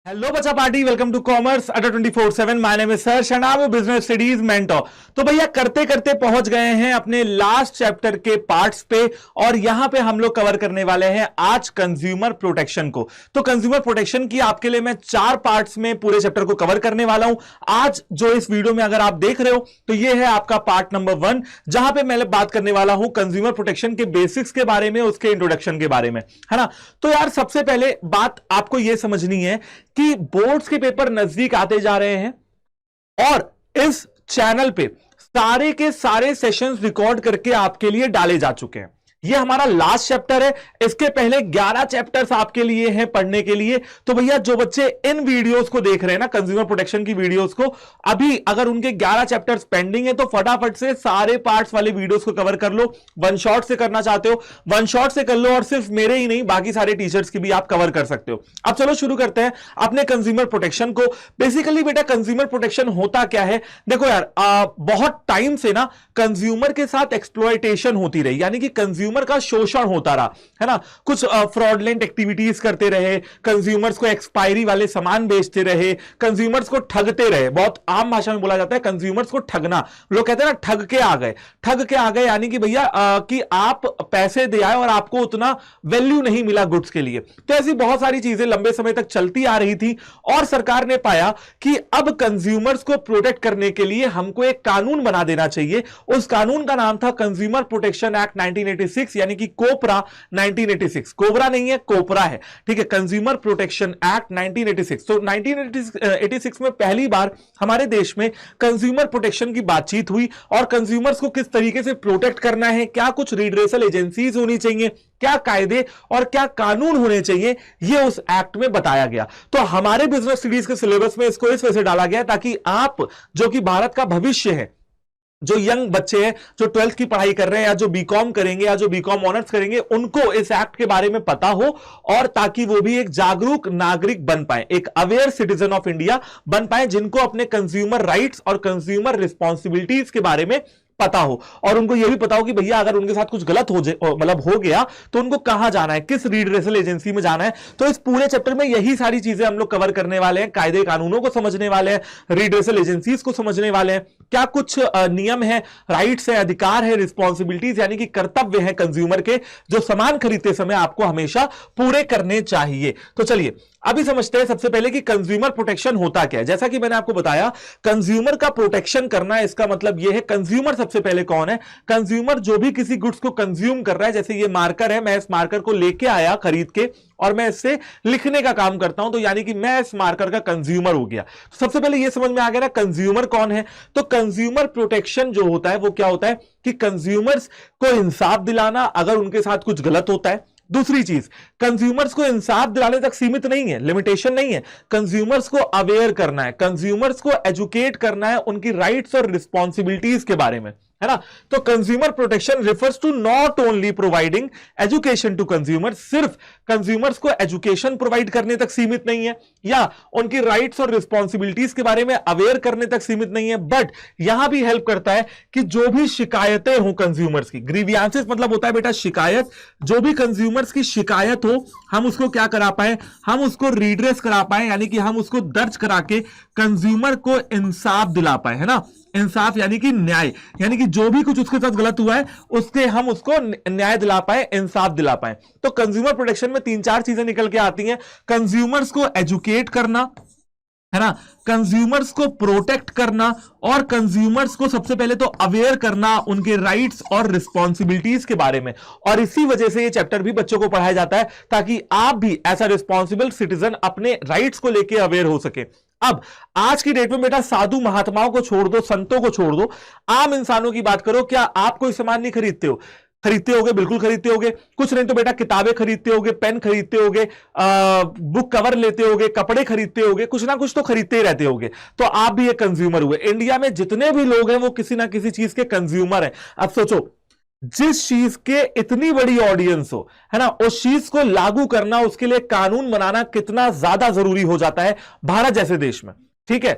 Hello बच्चा party, welcome to commerce अड्डा 24/7। My name is search and I M business studies mentor. तो भैया करते करते पहुंच गए हैं अपने लास्ट चैप्टर के पार्ट्स पे, और यहां पे हम लोग कवर करने वाले हैं आज कंज्यूमर प्रोटेक्शन को। तो कंज्यूमर प्रोटेक्शन की आपके लिए मैं 4 पार्ट्स में पूरे चैप्टर को कवर करने वाला हूं। आज जो इस वीडियो में अगर आप देख रहे हो तो ये है आपका पार्ट नंबर 1, जहां पे मैं बात करने वाला हूं कंज्यूमर प्रोटेक्शन के बेसिक्स के बारे में, उसके इंट्रोडक्शन के बारे में, है ना। तो यार सबसे पहले बात आपको यह समझनी है कि बोर्ड्स के पेपर नजदीक आते जा रहे हैं और इस चैनल पे सारे के सारे सेशंस रिकॉर्ड करके आपके लिए डाले जा चुके हैं। ये हमारा लास्ट चैप्टर है, इसके पहले 11 चैप्टर्स आपके लिए हैं पढ़ने के लिए। तो भैया जो बच्चे इन वीडियोस को देख रहे हैं ना, कंज्यूमर प्रोटेक्शन की वीडियोस को, अभी अगर उनके 11 चैप्टर्स पेंडिंग है तो फटाफट से सारे पार्ट्स वाले वीडियोस को कवर कर लो। वन शॉट से करना चाहते हो वन शॉट से कर लो, और सिर्फ मेरे ही नहीं बाकी सारे टीचर्स की भी आप कवर कर सकते हो। अब चलो शुरू करते हैं अपने कंज्यूमर प्रोटेक्शन को। बेसिकली बेटा कंज्यूमर प्रोटेक्शन होता क्या है, देखो यार बहुत टाइम से ना कंज्यूमर के साथ एक्सप्लॉयटेशन होती रही, यानी कि कंज्यूमर का शोषण होता रहा, है ना। कुछ फ्रॉडलेंट एक्टिविटीज करते रहे, कंज्यूमर्स को एक्सपायरी वाले सामान बेचते रहे, कंज्यूमर्स को ठगते रहे। बहुत आम भाषा में बोला जाता है कंज्यूमर्स को ठगना। लोग कहते हैं ना ठग के आ गए, ठग के आ गए, यानी कि भैया कि आप पैसे दे आए और आपको उतना वैल्यू नहीं मिला गुड्स के लिए। तो ऐसी बहुत सारी चीजें लंबे समय तक चलती आ रही थी, और सरकार ने पाया कि अब कंज्यूमर्स को प्रोटेक्ट करने के लिए हमको एक कानून बना देना चाहिए। उस कानून का नाम था कंज्यूमर प्रोटेक्शन एक्ट 1986, यानी कि कोपरा 1986। कोबरा नहीं है, कोपरा है, ठीक है। Consumer protection act 1986। तो 1986 में पहली बार हमारे देश में कंज्यूमर प्रोटेक्शन की बातचीत हुई, और कंज्यूमर्स को किस तरीके से प्रोटेक्ट करना है, क्या कुछ रिड्रेसल एजेंसीज होनी चाहिए, क्या कायदे और क्या कानून होने चाहिए, यह उस एक्ट में बताया गया। तो हमारे बिजनेस स्टडीज के सिलेबस में इसको इस वजह से डाला गया ताकि आप जो कि भारत का भविष्य है, जो यंग बच्चे हैं जो 12th की पढ़ाई कर रहे हैं या जो बीकॉम करेंगे या जो बीकॉम ऑनर्स करेंगे, उनको इस एक्ट के बारे में पता हो, और ताकि वो भी एक जागरूक नागरिक बन पाए, एक अवेयर सिटीजन ऑफ इंडिया बन पाए, जिनको अपने कंज्यूमर राइट्स और कंज्यूमर रिस्पॉन्सिबिलिटीज के बारे में पता हो, और उनको यह भी पता हो कि भैया अगर उनके साथ कुछ गलत हो गया तो उनको कहां जाना है, किस रिड्रेसल एजेंसी में जाना है। तो इस पूरे चैप्टर में यही सारी चीजें हम लोग कवर करने वाले हैं। कायदे कानूनों को समझने वाले हैं, रिड्रेसल एजेंसीज को समझने वाले हैं, क्या कुछ नियम है, राइट्स है, अधिकार है, रिस्पॉन्सिबिलिटीज यानी कि कर्तव्य है कंज्यूमर के, जो सामान खरीदते समय आपको हमेशा पूरे करने चाहिए। तो चलिए अभी समझते हैं सबसे पहले कि कंज्यूमर प्रोटेक्शन होता क्या है। जैसा कि मैंने आपको बताया, कंज्यूमर का प्रोटेक्शन करना, इसका मतलब यह है कंज्यूमर सबसे पहले कौन है। कंज्यूमर जो भी किसी गुड्स को कंज्यूम कर रहा है, जैसे ये मार्कर है, मैं इस मार्कर को लेके आया खरीद के और मैं इससे लिखने का काम करता हूं, तो यानी कि मैं इस मार्कर का कंज्यूमर हो गया। तो सबसे पहले यह समझ में आ गया ना कंज्यूमर कौन है। तो कंज्यूमर प्रोटेक्शन जो होता है वो क्या होता है कि कंज्यूमर्स को इंसाफ दिलाना अगर उनके साथ कुछ गलत होता है। दूसरी चीज, कंज्यूमर्स को इंसाफ दिलाने तक सीमित नहीं है, लिमिटेशन नहीं है, कंज्यूमर्स को अवेयर करना है, कंज्यूमर्स को एजुकेट करना है उनकी राइट्स और रिस्पॉन्सिबिलिटीज के बारे में, है ना। तो consumer protection refers to not only providing education to consumer, सिर्फ कंज्यूमर्स को एजुकेशन प्रोवाइड करने तक सीमित नहीं है, या उनकी राइट्स और रिस्पॉन्सिबिलिटीज के बारे में अवेयर करने तक सीमित नहीं है, बट यहां भी हेल्प करता है कि जो भी शिकायतें हो कंज्यूमर्स की, ग्रीवियांसेस मतलब होता है बेटा शिकायत, जो भी कंज्यूमर्स की शिकायत हो हम उसको क्या करा पाए, हम उसको रिड्रेस करा पाए, यानी कि हम उसको दर्ज करा के कंज्यूमर को इंसाफ दिला पाए, है ना। इंसाफ यानी कि न्याय, यानी कि जो भी कुछ उसके साथ गलत हुआ है उसके हम उसको न्याय दिला पाए, इंसाफ दिला पाए। तो कंज्यूमर प्रोटेक्शन में 3-4 चीजें निकल के आती हैं। कंज्यूमर्स को एजुकेट करना, है ना, कंज्यूमर्स को प्रोटेक्ट करना, और कंज्यूमर्स को सबसे पहले तो अवेयर करना उनके राइट्स और रिस्पॉन्सिबिलिटीज के बारे में। और इसी वजह से ये चैप्टर भी बच्चों को पढ़ाया जाता है ताकि आप भी ऐसा रिस्पॉन्सिबल सिटीजन अपने राइट्स को लेकर अवेयर हो सके। अब आज की डेट में बेटा साधु महात्माओं को छोड़ दो, संतों को छोड़ दो, आम इंसानों की बात करो। क्या आप कोई सामान नहीं खरीदते हो? खरीदते होगे, बिल्कुल खरीदते होगे। कुछ नहीं तो बेटा किताबें खरीदते होगे, पेन खरीदते होगे, बुक कवर लेते होगे, कपड़े खरीदते होगे, कुछ ना कुछ तो खरीदते ही रहते होगे। तो आप भी एक कंज्यूमर हुए। इंडिया में जितने भी लोग हैं वो किसी ना किसी चीज के कंज्यूमर हैं। अब सोचो, जिस चीज के इतनी बड़ी ऑडियंस हो, है ना, उस चीज को लागू करना, उसके लिए कानून बनाना कितना ज्यादा जरूरी हो जाता है भारत जैसे देश में, ठीक है।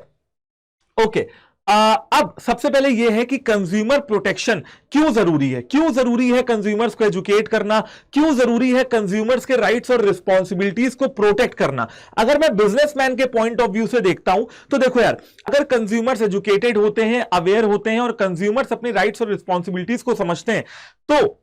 ओके, अब सबसे पहले यह है कि कंज्यूमर प्रोटेक्शन क्यों जरूरी है, क्यों जरूरी है कंज्यूमर्स को एजुकेट करना, क्यों जरूरी है कंज्यूमर्स के राइट्स और रिस्पॉन्सिबिलिटीज को प्रोटेक्ट करना। अगर मैं बिजनेसमैन के पॉइंट ऑफ व्यू से देखता हूं तो देखो यार, अगर कंज्यूमर्स एजुकेटेड होते हैं, अवेयर होते हैं और कंज्यूमर्स अपनी राइट्स और रिस्पॉन्सिबिलिटीज को समझते हैं तो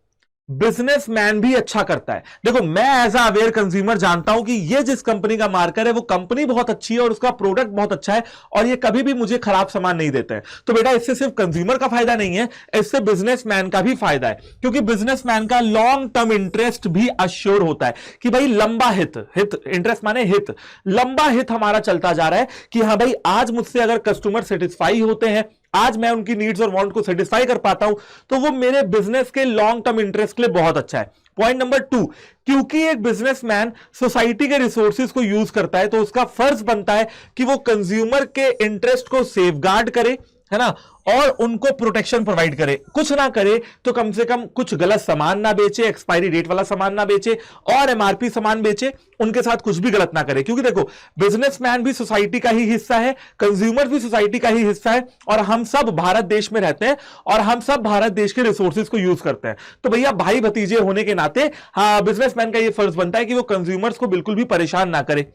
बिजनेसमैन भी अच्छा करता है। देखो मैं एज अवेयर कंज्यूमर जानता हूं कि ये जिस कंपनी का मार्कर है वो कंपनी बहुत अच्छी है और उसका प्रोडक्ट बहुत अच्छा है और ये कभी भी मुझे खराब सामान नहीं देता है। तो बेटा इससे सिर्फ कंज्यूमर का फायदा नहीं है, इससे बिजनेसमैन का भी फायदा है, क्योंकि बिजनेसमैन का लॉन्ग टर्म इंटरेस्ट भी अश्योर होता है कि भाई लंबा हित, इंटरेस्ट माने हित, लंबा हित हमारा चलता जा रहा है कि हाँ भाई आज मुझसे अगर कस्टमर सेटिस्फाई होते हैं, आज मैं उनकी नीड्स और वांट को सेटिस्फाई कर पाता हूं तो वो मेरे बिजनेस के लॉन्ग टर्म इंटरेस्ट के लिए बहुत अच्छा है। पॉइंट नंबर 2, क्योंकि एक बिजनेसमैन सोसाइटी के रिसोर्सेज को यूज करता है तो उसका फर्ज बनता है कि वो कंज्यूमर के इंटरेस्ट को सेफगार्ड करे, है ना, और उनको प्रोटेक्शन प्रोवाइड करे। कुछ ना करे तो कम से कम कुछ गलत सामान ना बेचे, एक्सपायरी डेट वाला सामान ना बेचे और एमआरपी सामान बेचे, उनके साथ कुछ भी गलत ना करे। क्योंकि देखो बिजनेसमैन भी सोसाइटी का ही हिस्सा है, कंज्यूमर भी सोसाइटी का ही हिस्सा है और हम सब भारत देश में रहते हैं और हम सब भारत देश के रिसोर्सेज को यूज करते हैं। तो भैया भाई भतीजे होने के नाते बिजनेसमैन का यह फर्ज बनता है कि वो कंज्यूमर्स को बिल्कुल भी परेशान ना करे।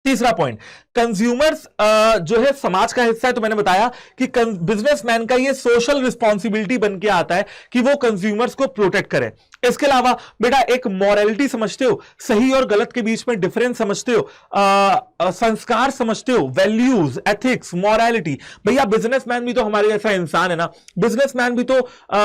तीसरा पॉइंट, कंज्यूमर्स जो है समाज का हिस्सा है, तो मैंने बताया कि बिजनेसमैन का ये सोशल रिस्पॉन्सिबिलिटी बन के आता है कि वो कंज्यूमर्स को प्रोटेक्ट करे। इसके अलावा बेटा एक मॉरलिटी समझते हो, सही और गलत के बीच में डिफरेंस समझते हो, संस्कार समझते हो, वैल्यूज, एथिक्स, मॉरलिटी। भैया बिजनेसमैन भी तो हमारे जैसा इंसान है ना, बिजनेसमैन भी तो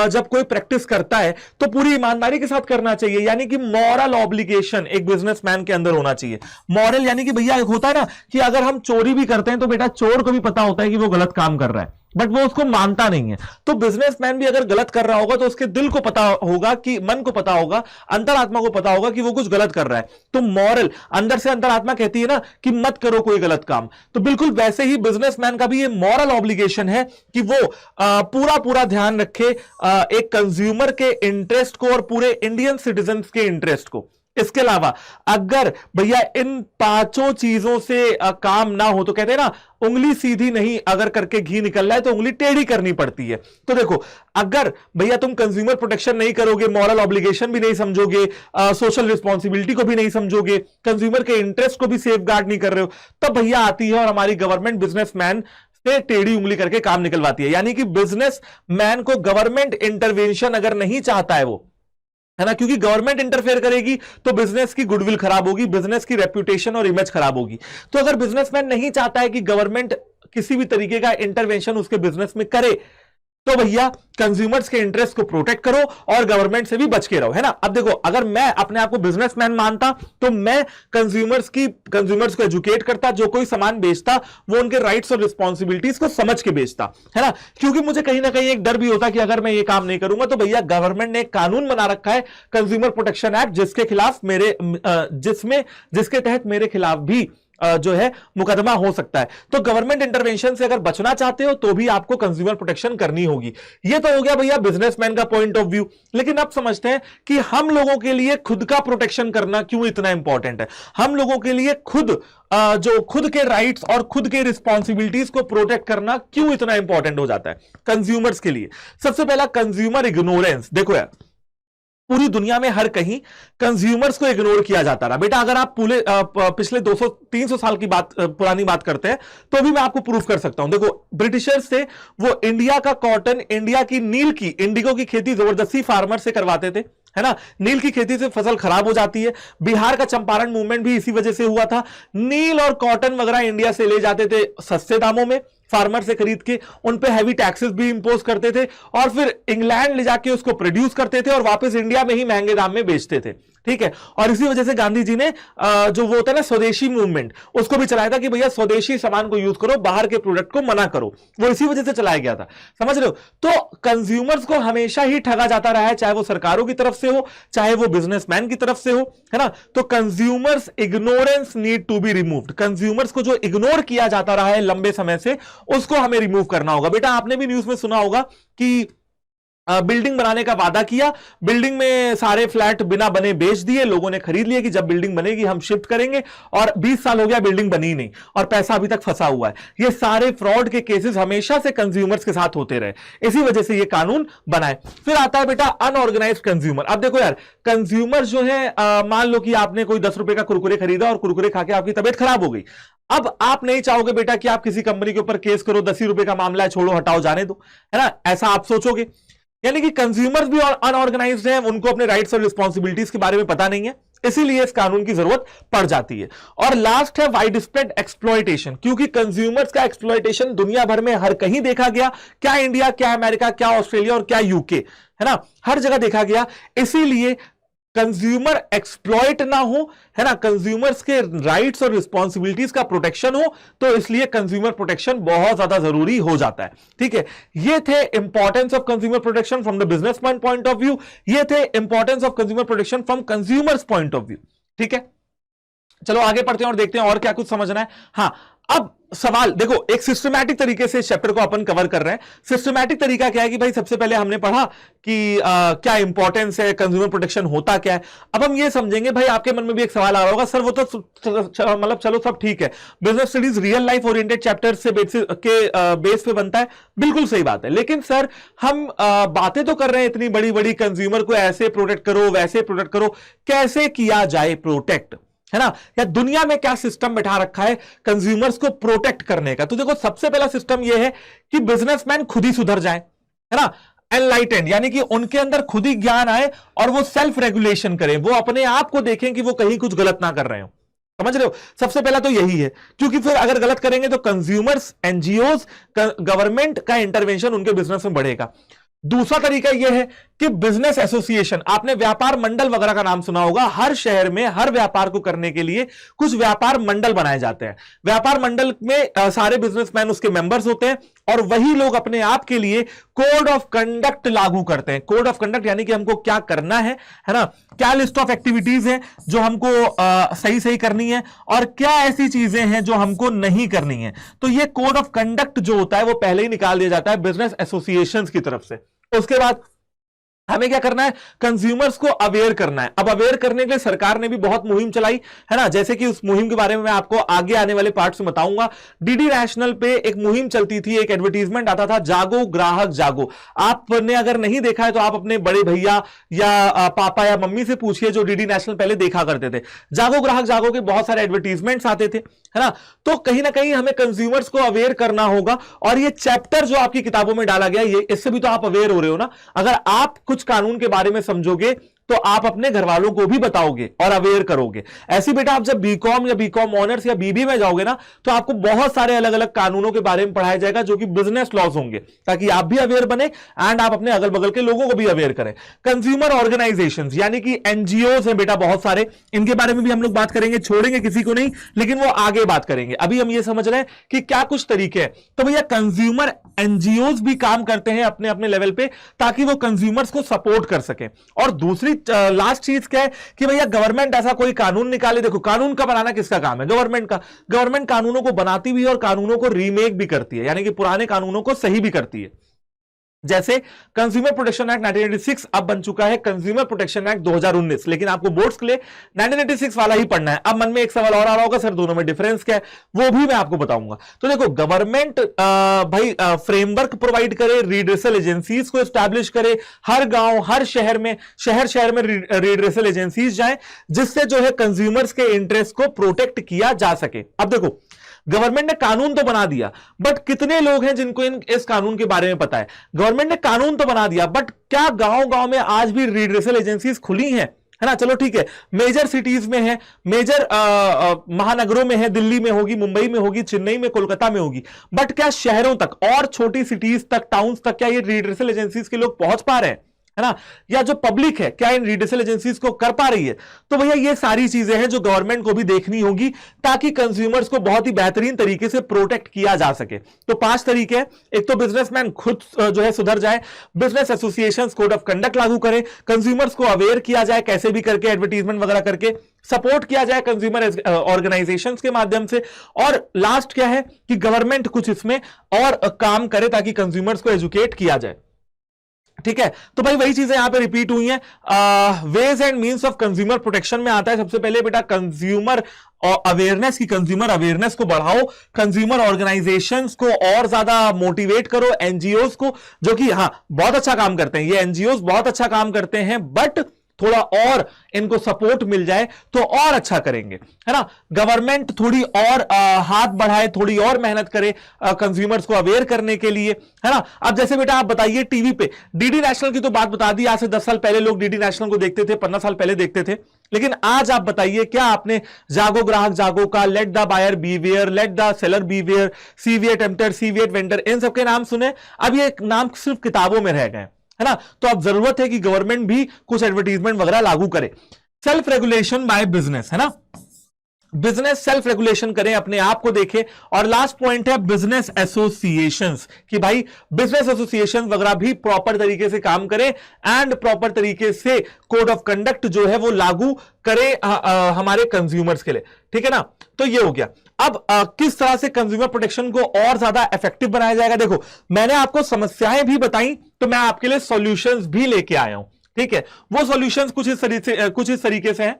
जब कोई प्रैक्टिस करता है तो पूरी ईमानदारी के साथ करना चाहिए, यानी कि मॉरल ऑब्लिगेशन एक बिजनेसमैन के अंदर होना चाहिए। मॉरल यानी कि भैया होता है ना कि अगर हम चोरी भी करते हैं तो बेटा चोर को भी पता होता है कि वो गलत काम कर रहा है, बट वो उसको मानता नहीं है। तो बिजनेसमैन भी अगर गलत कर रहा होगा तो उसके दिल को पता होगा, कि मन को पता होगा, अंतरात्मा को पता होगा कि वो कुछ गलत कर रहा है। तो मॉरल अंदर से अंतरात्मा कहती है ना कि मत करो कोई गलत काम, तो बिल्कुल वैसे ही बिजनेसमैन का भी ये मॉरल ऑब्लिगेशन है कि वो पूरा पूरा ध्यान रखे एक कंज्यूमर के इंटरेस्ट को और पूरे इंडियन सिटीजन के इंटरेस्ट को। इसके अलावा अगर भैया इन पांचों चीजों से काम ना हो तो कहते हैं ना उंगली सीधी नहीं अगर करके घी निकल रहा है तो उंगली टेढ़ी करनी पड़ती है। तो देखो अगर भैया तुम कंज्यूमर प्रोटेक्शन नहीं करोगे, मॉरल ऑब्लिगेशन भी नहीं समझोगे, सोशल रिस्पॉन्सिबिलिटी को भी नहीं समझोगे, कंज्यूमर के इंटरेस्ट को भी सेफ गार्ड नहीं कर रहे हो, तब भैया आती है और हमारी गवर्नमेंट बिजनेसमैन से टेढ़ी उंगली करके काम निकलवाती है। यानी कि बिजनेसमैन को गवर्नमेंट इंटरवेंशन अगर नहीं चाहता है वो, है ना, क्योंकि गवर्नमेंट इंटरफेयर करेगी तो बिजनेस की गुडविल खराब होगी, बिजनेस की रेप्यूटेशन और इमेज खराब होगी। तो अगर बिजनेसमैन नहीं चाहता है कि गवर्नमेंट किसी भी तरीके का इंटरवेंशन उसके बिजनेस में करे तो भैया कंज्यूमर्स के इंटरेस्ट को प्रोटेक्ट करो और गवर्नमेंट से भी बच के रहो, है ना। अब देखो अगर मैं अपने आप को बिजनेसमैन मानता तो मैं कंज्यूमर्स को एजुकेट करता, जो कोई सामान बेचता वो उनके राइट्स और रिस्पॉन्सिबिलिटीज को समझ के बेचता, है ना, क्योंकि मुझे कहीं ना कहीं एक डर भी होता कि अगर मैं ये काम नहीं करूंगा तो भैया गवर्नमेंट ने एक कानून बना रखा है कंज्यूमर प्रोटेक्शन एक्ट, जिसके खिलाफ जिसके तहत मेरे खिलाफ भी जो है मुकदमा हो सकता है। तो गवर्नमेंट इंटरवेंशन से अगर बचना चाहते हो तो भी आपको कंज्यूमर प्रोटेक्शन करनी होगी। ये तो हो गया भैया बिजनेसमैन का पॉइंट ऑफ व्यू। लेकिन अब समझते हैं कि हम लोगों के लिए खुद का प्रोटेक्शन करना क्यों इतना इंपॉर्टेंट है। हम लोगों के लिए जो खुद के राइट्स और खुद के रिस्पॉन्सिबिलिटीज को प्रोटेक्ट करना क्यों इतना इंपॉर्टेंट हो जाता है कंज्यूमर्स के लिए। सबसे पहला कंज्यूमर इग्नोरेंस। देखो यार पूरी दुनिया में हर कहीं कंज्यूमर्स को इग्नोर किया जाता रहा। बेटा अगर आप पिछले 200-300 साल की पुरानी बात करते हैं तो भी मैं आपको प्रूफ कर सकता हूं। देखो ब्रिटिशर्स से वो इंडिया का कॉटन, इंडिया की नील की, इंडिगो की खेती जबरदस्ती फार्मर से करवाते थे, है ना। नील की खेती से फसल खराब हो जाती है। बिहार का चंपारण मूवमेंट भी इसी वजह से हुआ था। नील और कॉटन वगैरह इंडिया से ले जाते थे सस्ते दामों में, फार्मर से खरीद के, उन पे हैवी टैक्सेस भी इंपोज करते थे और फिर इंग्लैंड ले जाके उसको प्रोड्यूस करते थे और वापस इंडिया में ही महंगे दाम में बेचते थे, ठीक है। और इसी वजह से गांधी जी ने जो वो होता है ना स्वदेशी मूवमेंट, उसको भी चलाया था कि भैया स्वदेशी सामान को यूज करो, बाहर के प्रोडक्ट को मना करो। वो इसी वजह से चलाया गया था, समझ रहे हो। तो कंज्यूमर्स को हमेशा ही ठगा जाता रहा है, चाहे वो सरकारों की तरफ से हो चाहे वो बिजनेसमैन की तरफ से हो, है ना। तो consumers ignorance need to be removed. Consumers को जो इग्नोर किया जाता रहा है लंबे समय से, उसको हमें रिमूव करना होगा। बेटा आपने भी न्यूज में सुना होगा कि बिल्डिंग बनाने का वादा किया, बिल्डिंग में सारे फ्लैट बिना बने बेच दिए, लोगों ने खरीद लिए कि जब बिल्डिंग बनेगी हम शिफ्ट करेंगे, और 20 साल हो गया बिल्डिंग बनी नहीं और पैसा अभी तक फंसा हुआ है। ये सारे फ्रॉड के केसेस हमेशा से कंज्यूमर्स के साथ होते रहे, इसी वजह से ये कानून बनाए। फिर आता है बेटा अनऑर्गेनाइज्ड कंज्यूमर। अब देखो यार, कंज्यूमर जो है, मान लो कि आपने कोई 10 रुपए का कुरकुरे खरीदा और कुरकुरे खा के आपकी तबीयत खराब हो गई। अब आप नहीं चाहोगे बेटा कि आप किसी कंपनी के ऊपर केस करो, 10 ही रुपए का मामला है, छोड़ो हटाओ जाने दो, है ना, ऐसा आप सोचोगे। यानी कि कंज्यूमर्स भी अनऑर्गेनाइज्ड हैं, उनको अपने राइट्स और रिस्पॉन्सिबिलिटीज के बारे में पता नहीं है, इसीलिए इस कानून की जरूरत पड़ जाती है। और लास्ट है वाइड स्प्रेड एक्सप्लॉयटेशन, क्योंकि कंज्यूमर्स का एक्सप्लॉयटेशन दुनिया भर में हर कहीं देखा गया, क्या इंडिया, क्या अमेरिका, क्या ऑस्ट्रेलिया और क्या यूके, है ना, हर जगह देखा गया। इसीलिए कंज्यूमर एक्सप्लॉइट ना हो, है ना, कंज्यूमर्स के राइट्स और रिस्पॉन्सिबिलिटीज का प्रोटेक्शन हो, तो इसलिए कंज्यूमर प्रोटेक्शन बहुत ज्यादा जरूरी हो जाता है। ठीक है, ये थे importance of consumer protection from the businessman point of view, ये थे importance of consumer protection from consumers point of view. ठीक है, चलो आगे पढ़ते हैं और देखते हैं और क्या कुछ समझना है। हाँ, अब सवाल देखो, एक सिस्टमैटिक तरीके से इस चैप्टर को अपन कवर कर रहे हैं। सिस्टमैटिक तरीका क्या है कि भाई सबसे पहले हमने पढ़ा कि क्या इंपॉर्टेंस है, कंज्यूमर प्रोटेक्शन होता क्या है। अब हम ये समझेंगे, भाई आपके मन में भी एक सवाल आ रहा होगा, सर वो तो मतलब चलो सब ठीक है, business studies real life oriented chapter से बेस पे बनता है, बिल्कुल सही बात है, लेकिन सर हम बातें तो कर रहे हैं इतनी बड़ी बड़ी, कंज्यूमर को ऐसे प्रोटेक्ट करो, वैसे प्रोटेक्ट करो, कैसे किया जाए प्रोटेक्ट, है ना, या दुनिया में क्या सिस्टम बैठा रखा है कंज्यूमर्स को प्रोटेक्ट करने का। तो देखो सबसे पहला सिस्टम यह है कि बिजनेसमैन खुद ही सुधर जाए, है ना, एनलाइटेंड, यानी कि उनके अंदर खुद ही ज्ञान आए और वो सेल्फ रेगुलेशन करें, वो अपने आप को देखें कि वो कहीं कुछ गलत ना कर रहे हो। समझ रहे हो, सबसे पहला तो यही है, क्योंकि फिर अगर गलत करेंगे तो कंज्यूमर्स, एनजीओज, गवर्नमेंट का इंटरवेंशन उनके बिजनेस में बढ़ेगा। दूसरा तरीका यह है कि बिजनेस एसोसिएशन, आपने व्यापार मंडल वगैरह का नाम सुना होगा, हर शहर में हर व्यापार को करने के लिए कुछ व्यापार मंडल बनाए जाते हैं। व्यापार मंडल में सारे बिजनेसमैन उसके मेंबर्स होते हैं और वही लोग अपने आप के लिए कोड ऑफ कंडक्ट लागू करते हैं। कोड ऑफ कंडक्ट यानी कि हमको क्या करना है ना, क्या लिस्ट ऑफ एक्टिविटीज है जो हमको सही सही करनी है और क्या ऐसी चीजें हैं जो हमको नहीं करनी है। तो ये कोड ऑफ कंडक्ट जो होता है वो पहले ही निकाल दिया जाता है बिजनेस एसोसिएशंस की तरफ से। उसके बाद हमें क्या करना है, कंज्यूमर्स को अवेयर करना है। अब अवेयर करने के लिए सरकार ने भी बहुत मुहिम चलाई, है ना, जैसे कि उस मुहिम के बारे में मैं आपको आगे आने वाले पार्ट में बताऊंगा। डीडी नेशनल पे एक मुहिम चलती थी, एक एडवर्टीजमेंट आता था, जागो ग्राहक जागो। आपने अगर नहीं देखा है तो आप अपने बड़े भैया या पापा या मम्मी से पूछिए जो डीडी नेशनल पहले देखा करते थे। जागो ग्राहक जागो के बहुत सारे एडवर्टीजमेंट्स आते थे, है ना। तो कहीं ना कहीं हमें कंज्यूमर्स को अवेयर करना होगा और ये चैप्टर जो आपकी किताबों में डाला गया, ये इससे भी तो आप अवेयर हो रहे हो ना। अगर आप कुछ कानून के बारे में समझोगे तो आप अपने घर वालों को भी बताओगे और अवेयर करोगे। ऐसी बेटा आप जब बीकॉम या बीकॉम ऑनर्स या बीबी में जाओगे ना, तो आपको बहुत सारे अलग अलग कानूनों के बारे में पढ़ाया जाएगा जो कि बिजनेस लॉज होंगे, ताकि आप भी अवेयर बने एंड आप अपने अगल बगल के लोगों को भी अवेयर करें। कंज्यूमर ऑर्गेनाइजेशंस यानी कि एनजीओज हैं बेटा बहुत सारे, इनके बारे में भी हम लोग बात करेंगे, छोड़ेंगे किसी को नहीं, लेकिन वो आगे बात करेंगे। अभी हम ये समझ रहे हैं कि क्या कुछ तरीके हैं। तो भैया कंज्यूमर एनजीओज भी काम करते हैं अपने अपने लेवल पे, ताकि वो कंज्यूमर्स को सपोर्ट कर सके। और दूसरी लास्ट चीज क्या है कि भैया गवर्नमेंट ऐसा कोई कानून निकाले। देखो कानून का बनाना किसका काम है, गवर्नमेंट का। गवर्नमेंट कानूनों को बनाती भी है और कानूनों को रीमेक भी करती है, यानी कि पुराने कानूनों को सही भी करती है। जैसे कंज्यूमर प्रोटेक्शन एक्ट 1986 अब बन चुका है कंज्यूमर प्रोटेक्शन एक्ट 2019, लेकिन आपको बोर्ड्स के लिए 1986 वाला ही पढ़ना है। अब मन में एक सवाल और आ रहा होगा, सर दोनों में डिफरेंस क्या है, वो भी मैं आपको बताऊंगा। तो देखो गवर्नमेंट भाई फ्रेमवर्क प्रोवाइड करे, रिड्रेसल एजेंसीज को एस्टैब्लिश करे, हर गांव हर शहर में रिड्रेसल एजेंसीज जाएं, जिससे जो है कंज्यूमर्स के इंटरेस्ट को प्रोटेक्ट किया जा सके। अब देखो गवर्नमेंट ने कानून तो बना दिया, बट कितने लोग हैं जिनको इस कानून के बारे में पता है। गवर्नमेंट ने कानून तो बना दिया, बट क्या गांव गांव में आज भी रिड्रेसल एजेंसीज खुली हैं, है ना। चलो ठीक है, मेजर सिटीज में है, मेजर महानगरों में है, दिल्ली में होगी, मुंबई में होगी, चेन्नई में, कोलकाता में होगी, बट क्या शहरों तक और छोटी सिटीज तक, टाउन्स तक क्या ये रिड्रेसल एजेंसीज के लोग पहुंच पा रहे हैं, है ना, या जो पब्लिक है क्या इन रिड्रेसल एजेंसीज को कर पा रही है। तो भैया ये सारी चीजें हैं जो गवर्नमेंट को भी देखनी होगी, ताकि कंज्यूमर्स को बहुत ही बेहतरीन तरीके से प्रोटेक्ट किया जा सके। तो 5 तरीके हैं। एक तो बिजनेसमैन खुद जो है सुधर जाए, business associations code of conduct लागू करें, कंज्यूमर्स को अवेयर किया जाए कैसे भी करके, एडवर्टीजमेंट वगैरह करके, सपोर्ट किया जाए कंज्यूमर ऑर्गेनाइजेशंस के माध्यम से, और लास्ट क्या है कि गवर्नमेंट कुछ इसमें और काम करे ताकि कंज्यूमर्स को एजुकेट किया जाए। ठीक है, तो भाई वही चीजें यहां पे रिपीट हुई हैं। Ways and means of consumer protection में आता है सबसे पहले बेटा कंज्यूमर अवेयरनेस की, कंज्यूमर अवेयरनेस को बढ़ाओ, कंज्यूमर ऑर्गेनाइजेशंस को और ज्यादा मोटिवेट करो, एनजीओस को, जो कि हाँ बहुत अच्छा काम करते हैं, ये एनजीओस बहुत अच्छा काम करते हैं, बट थोड़ा और इनको सपोर्ट मिल जाए तो और अच्छा करेंगे, है ना। गवर्नमेंट थोड़ी और हाथ बढ़ाए, थोड़ी और मेहनत करे कंज्यूमर्स को अवेयर करने के लिए, है ना। अब जैसे बेटा आप बताइए टीवी पे डीडी नेशनल की तो बात बता दी, आज से 10 साल पहले लोग डीडी नेशनल को देखते थे, 15 साल पहले देखते थे, लेकिन आज आप बताइए क्या आपने जागो ग्राहक जागो का, let the buyer beware, let the seller beware, सीवीए टेम्पटर, सीवीए वेंडर, इन सबके नाम सुने, अब ये नाम सिर्फ किताबों में रह गए, है ना। तो अब जरूरत है कि गवर्नमेंट भी कुछ एडवर्टीजमेंट वगैरह लागू करे। सेल्फ रेगुलेशन बाय बिजनेस, है ना, बिजनेस सेल्फ रेगुलेशन करें, अपने आप को देखें। और लास्ट पॉइंट है बिजनेस एसोसिएशंस, कि भाई बिजनेस एसोसिएशन वगैरह भी प्रॉपर तरीके से काम करें एंड प्रॉपर तरीके से कोड ऑफ कंडक्ट जो है वो लागू करें हमारे कंज्यूमर्स के लिए, ठीक है ना। तो ये हो गया। अब किस तरह से कंज्यूमर प्रोटेक्शन को और ज्यादा इफेक्टिव बनाया जाएगा, देखो मैंने आपको समस्याएं भी बताई, तो मैं आपके लिए सॉल्यूशंस भी लेके आया हूं, ठीक है। वो सॉल्यूशंस कुछ इस तरीके से हैं।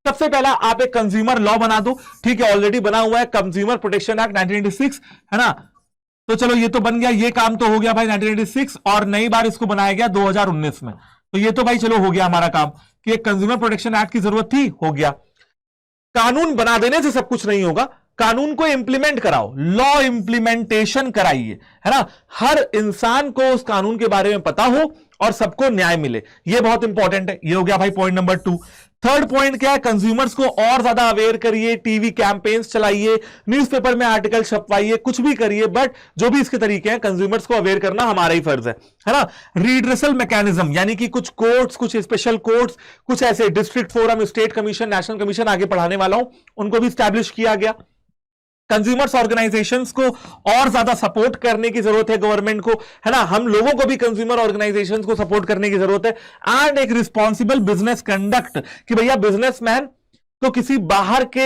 सबसे पहला आप एक कंज्यूमर लॉ बना दो, ठीक है, ऑलरेडी बना हुआ है कंज्यूमर प्रोटेक्शन एक्ट 1986, है ना। तो चलो ये तो बन गया, ये काम तो हो गया भाई 1986, और नई बार इसको बनाया गया 2019 में, तो ये तो भाई चलो हो गया हमारा काम कि एक कंज्यूमर प्रोटेक्शन एक्ट की जरूरत थी, हो गया। कानून बना देने से सब कुछ नहीं होगा, कानून को इंप्लीमेंट कराओ, लॉ इंप्लीमेंटेशन कराइए, है ना। हर इंसान को उस कानून के बारे में पता हो और सबको न्याय मिले, ये बहुत इंपॉर्टेंट है। ये हो गया भाई पॉइंट नंबर 2। थर्ड पॉइंट क्या है, कंज्यूमर्स को और ज्यादा अवेयर करिए, टीवी कैंपेन्स चलाइए, न्यूज़पेपर में आर्टिकल छपवाइए, कुछ भी करिए, बट जो भी इसके तरीके हैं कंज्यूमर्स को अवेयर करना हमारा ही फर्ज है ना। रीड्रेसल मैकेनिज्म, यानी कि कुछ कोर्ट्स, कुछ स्पेशल कोर्ट्स, कुछ ऐसे district forum, state commission, national commission, आगे पढ़ाने वाला हूं, उनको भी स्टैब्लिश किया गया। कंज्यूमर्स ऑर्गेनाइजेशंस को और ज्यादा सपोर्ट करने की जरूरत है गवर्नमेंट को, है ना। हम लोगों को भी कंज्यूमर ऑर्गेनाइजेशंस को सपोर्ट करने की जरूरत है। एंड एक रिस्पॉन्सिबल बिजनेस कंडक्ट, कि भैया बिजनेसमैन तो किसी बाहर के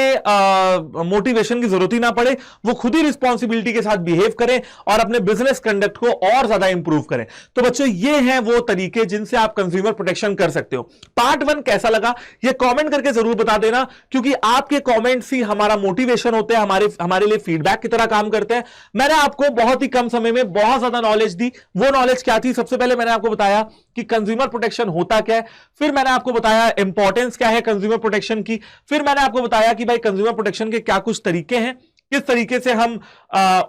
मोटिवेशन की जरूरत ही ना पड़े, वो खुद ही रिस्पॉन्सिबिलिटी के साथ बिहेव करें और अपने बिजनेस कंडक्ट को और ज्यादा इंप्रूव करें। तो बच्चों ये हैं वो तरीके जिनसे आप कंज्यूमर प्रोटेक्शन कर सकते हो। पार्ट 1 कैसा लगा ये कमेंट करके जरूर बता देना, क्योंकि आपके कमेंट्स ही हमारा मोटिवेशन होते हैं, हमारे लिए फीडबैक की तरह काम करते हैं। मैंने आपको बहुत ही कम समय में बहुत ज्यादा नॉलेज दी। वो नॉलेज क्या थी, सबसे पहले मैंने आपको बताया कि कंज्यूमर प्रोटेक्शन होता क्या है, फिर मैंने आपको बताया इंपॉर्टेंस क्या है कंज्यूमर प्रोटेक्शन की, फिर मैंने आपको बताया कि भाई कंज्यूमर प्रोटेक्शन के क्या कुछ तरीके हैं, किस तरीके से हम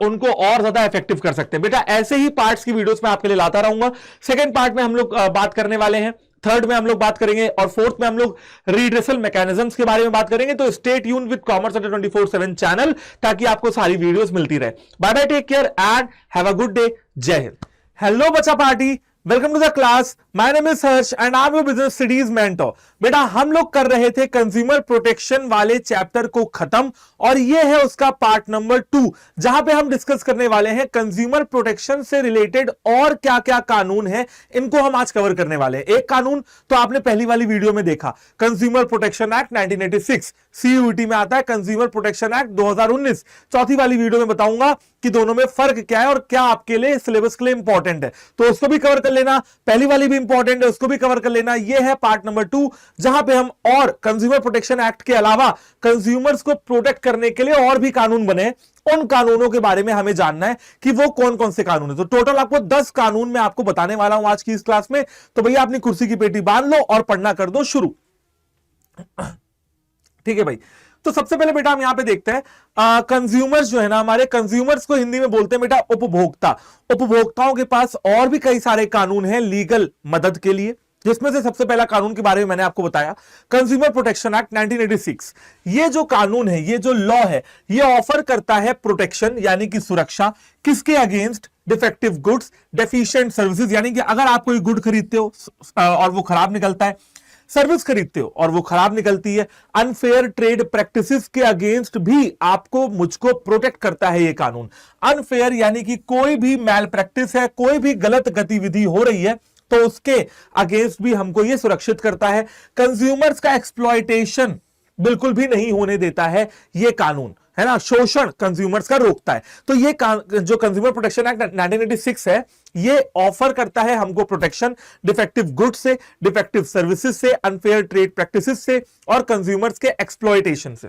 उनको और ज्यादा इफेक्टिव कर सकते हैं। बेटा ऐसे ही पार्ट्स की वीडियोस मैं आपके लिए लाता रहूंगा। सेकंड पार्ट में हम लोग बात करने वाले हैं, थर्ड में हम लोग बात करेंगे, और फोर्थ में हम लोग रीड्रेसल मैकेनिज्म्स के बारे में बात करेंगे। तो स्टे ट्यून्ड विद कॉमर्स अड्डा 24/7 चैनल, ताकि आपको सारी वीडियोस मिलती रहे। Bye bye, take care and have a good day. जय हिंद। हेलो बच्चा party, welcome to the class. My name is Harsh and I am your business studies mentor. बेटा हम लोग कर रहे थे कंज्यूमर प्रोटेक्शन वाले चैप्टर को खत्म, और ये है उसका पार्ट नंबर 2, जहां पे हम डिस्कस करने वाले हैं कंज्यूमर प्रोटेक्शन से रिलेटेड और क्या क्या कानून है, इनको हम आज कवर करने वाले हैं। एक कानून तो आपने पहली वाली वीडियो में देखा, कंज्यूमर प्रोटेक्शन एक्ट 1986, सीयूईटी में आता है कंज्यूमर प्रोटेक्शन एक्ट 2019। चौथी वाली वीडियो में बताऊंगा कि दोनों में फर्क क्या है और क्या आपके लिए सिलेबस के लिए इंपॉर्टेंट है, तो उसको भी कवर कर लेना। पहली वाली भी इंपॉर्टेंट है, उसको भी कवर कर लेना। यह है पार्ट नंबर 2, जहां पे हम और कंज्यूमर प्रोटेक्शन एक्ट के अलावा कंज्यूमर्स को प्रोटेक्ट करने के लिए और भी कानून बने, उन कानूनों के बारे में हमें जानना है कि वो कौन कौन से कानून है। तो टोटल आपको 10 कानून मैं आपको बताने वाला हूं आज की इस क्लास में। तो भैया अपनी कुर्सी की पेटी बांध लो और पढ़ना कर दो शुरू। ठीक है भाई, तो सबसे पहले बेटा हम यहां पे देखते हैं कंज्यूमर्स जो है ना, हमारे कंज्यूमर्स को हिंदी में बोलते हैं बेटा उपभोक्ता। उपभोक्ताओं के पास और भी कई सारे कानून हैं लीगल मदद के लिए, जिसमें से सबसे पहला कानून के बारे में मैंने आपको बताया कंज्यूमर प्रोटेक्शन एक्ट 1986। ये जो कानून है, ये जो लॉ है, ये ऑफर करता है प्रोटेक्शन यानी कि सुरक्षा, किसके against? Defective goods, deficient services, यानी कि अगर आप कोई गुड खरीदते हो और वो खराब निकलता है, सर्विस खरीदते हो और वो खराब निकलती है, अनफेयर ट्रेड प्रैक्टिसेस के अगेंस्ट भी आपको मुझको प्रोटेक्ट करता है ये कानून। अनफेयर यानी कि कोई भी मैल प्रैक्टिस है, कोई भी गलत गतिविधि हो रही है, तो उसके अगेंस्ट भी हमको ये सुरक्षित करता है। कंज्यूमर्स का एक्सप्लॉयटेशन बिल्कुल भी नहीं होने देता है ये कानून, है ना, शोषण कंज्यूमर्स का रोकता है। तो ये जो कंज्यूमर प्रोटेक्शन एक्ट 1986 है, ये ऑफर करता है हमको प्रोटेक्शन डिफेक्टिव गुड्स से, डिफेक्टिव सर्विसेज से, अनफेयर ट्रेड प्रैक्टिसेस से और कंज्यूमर्स के एक्सप्लॉयटेशन से।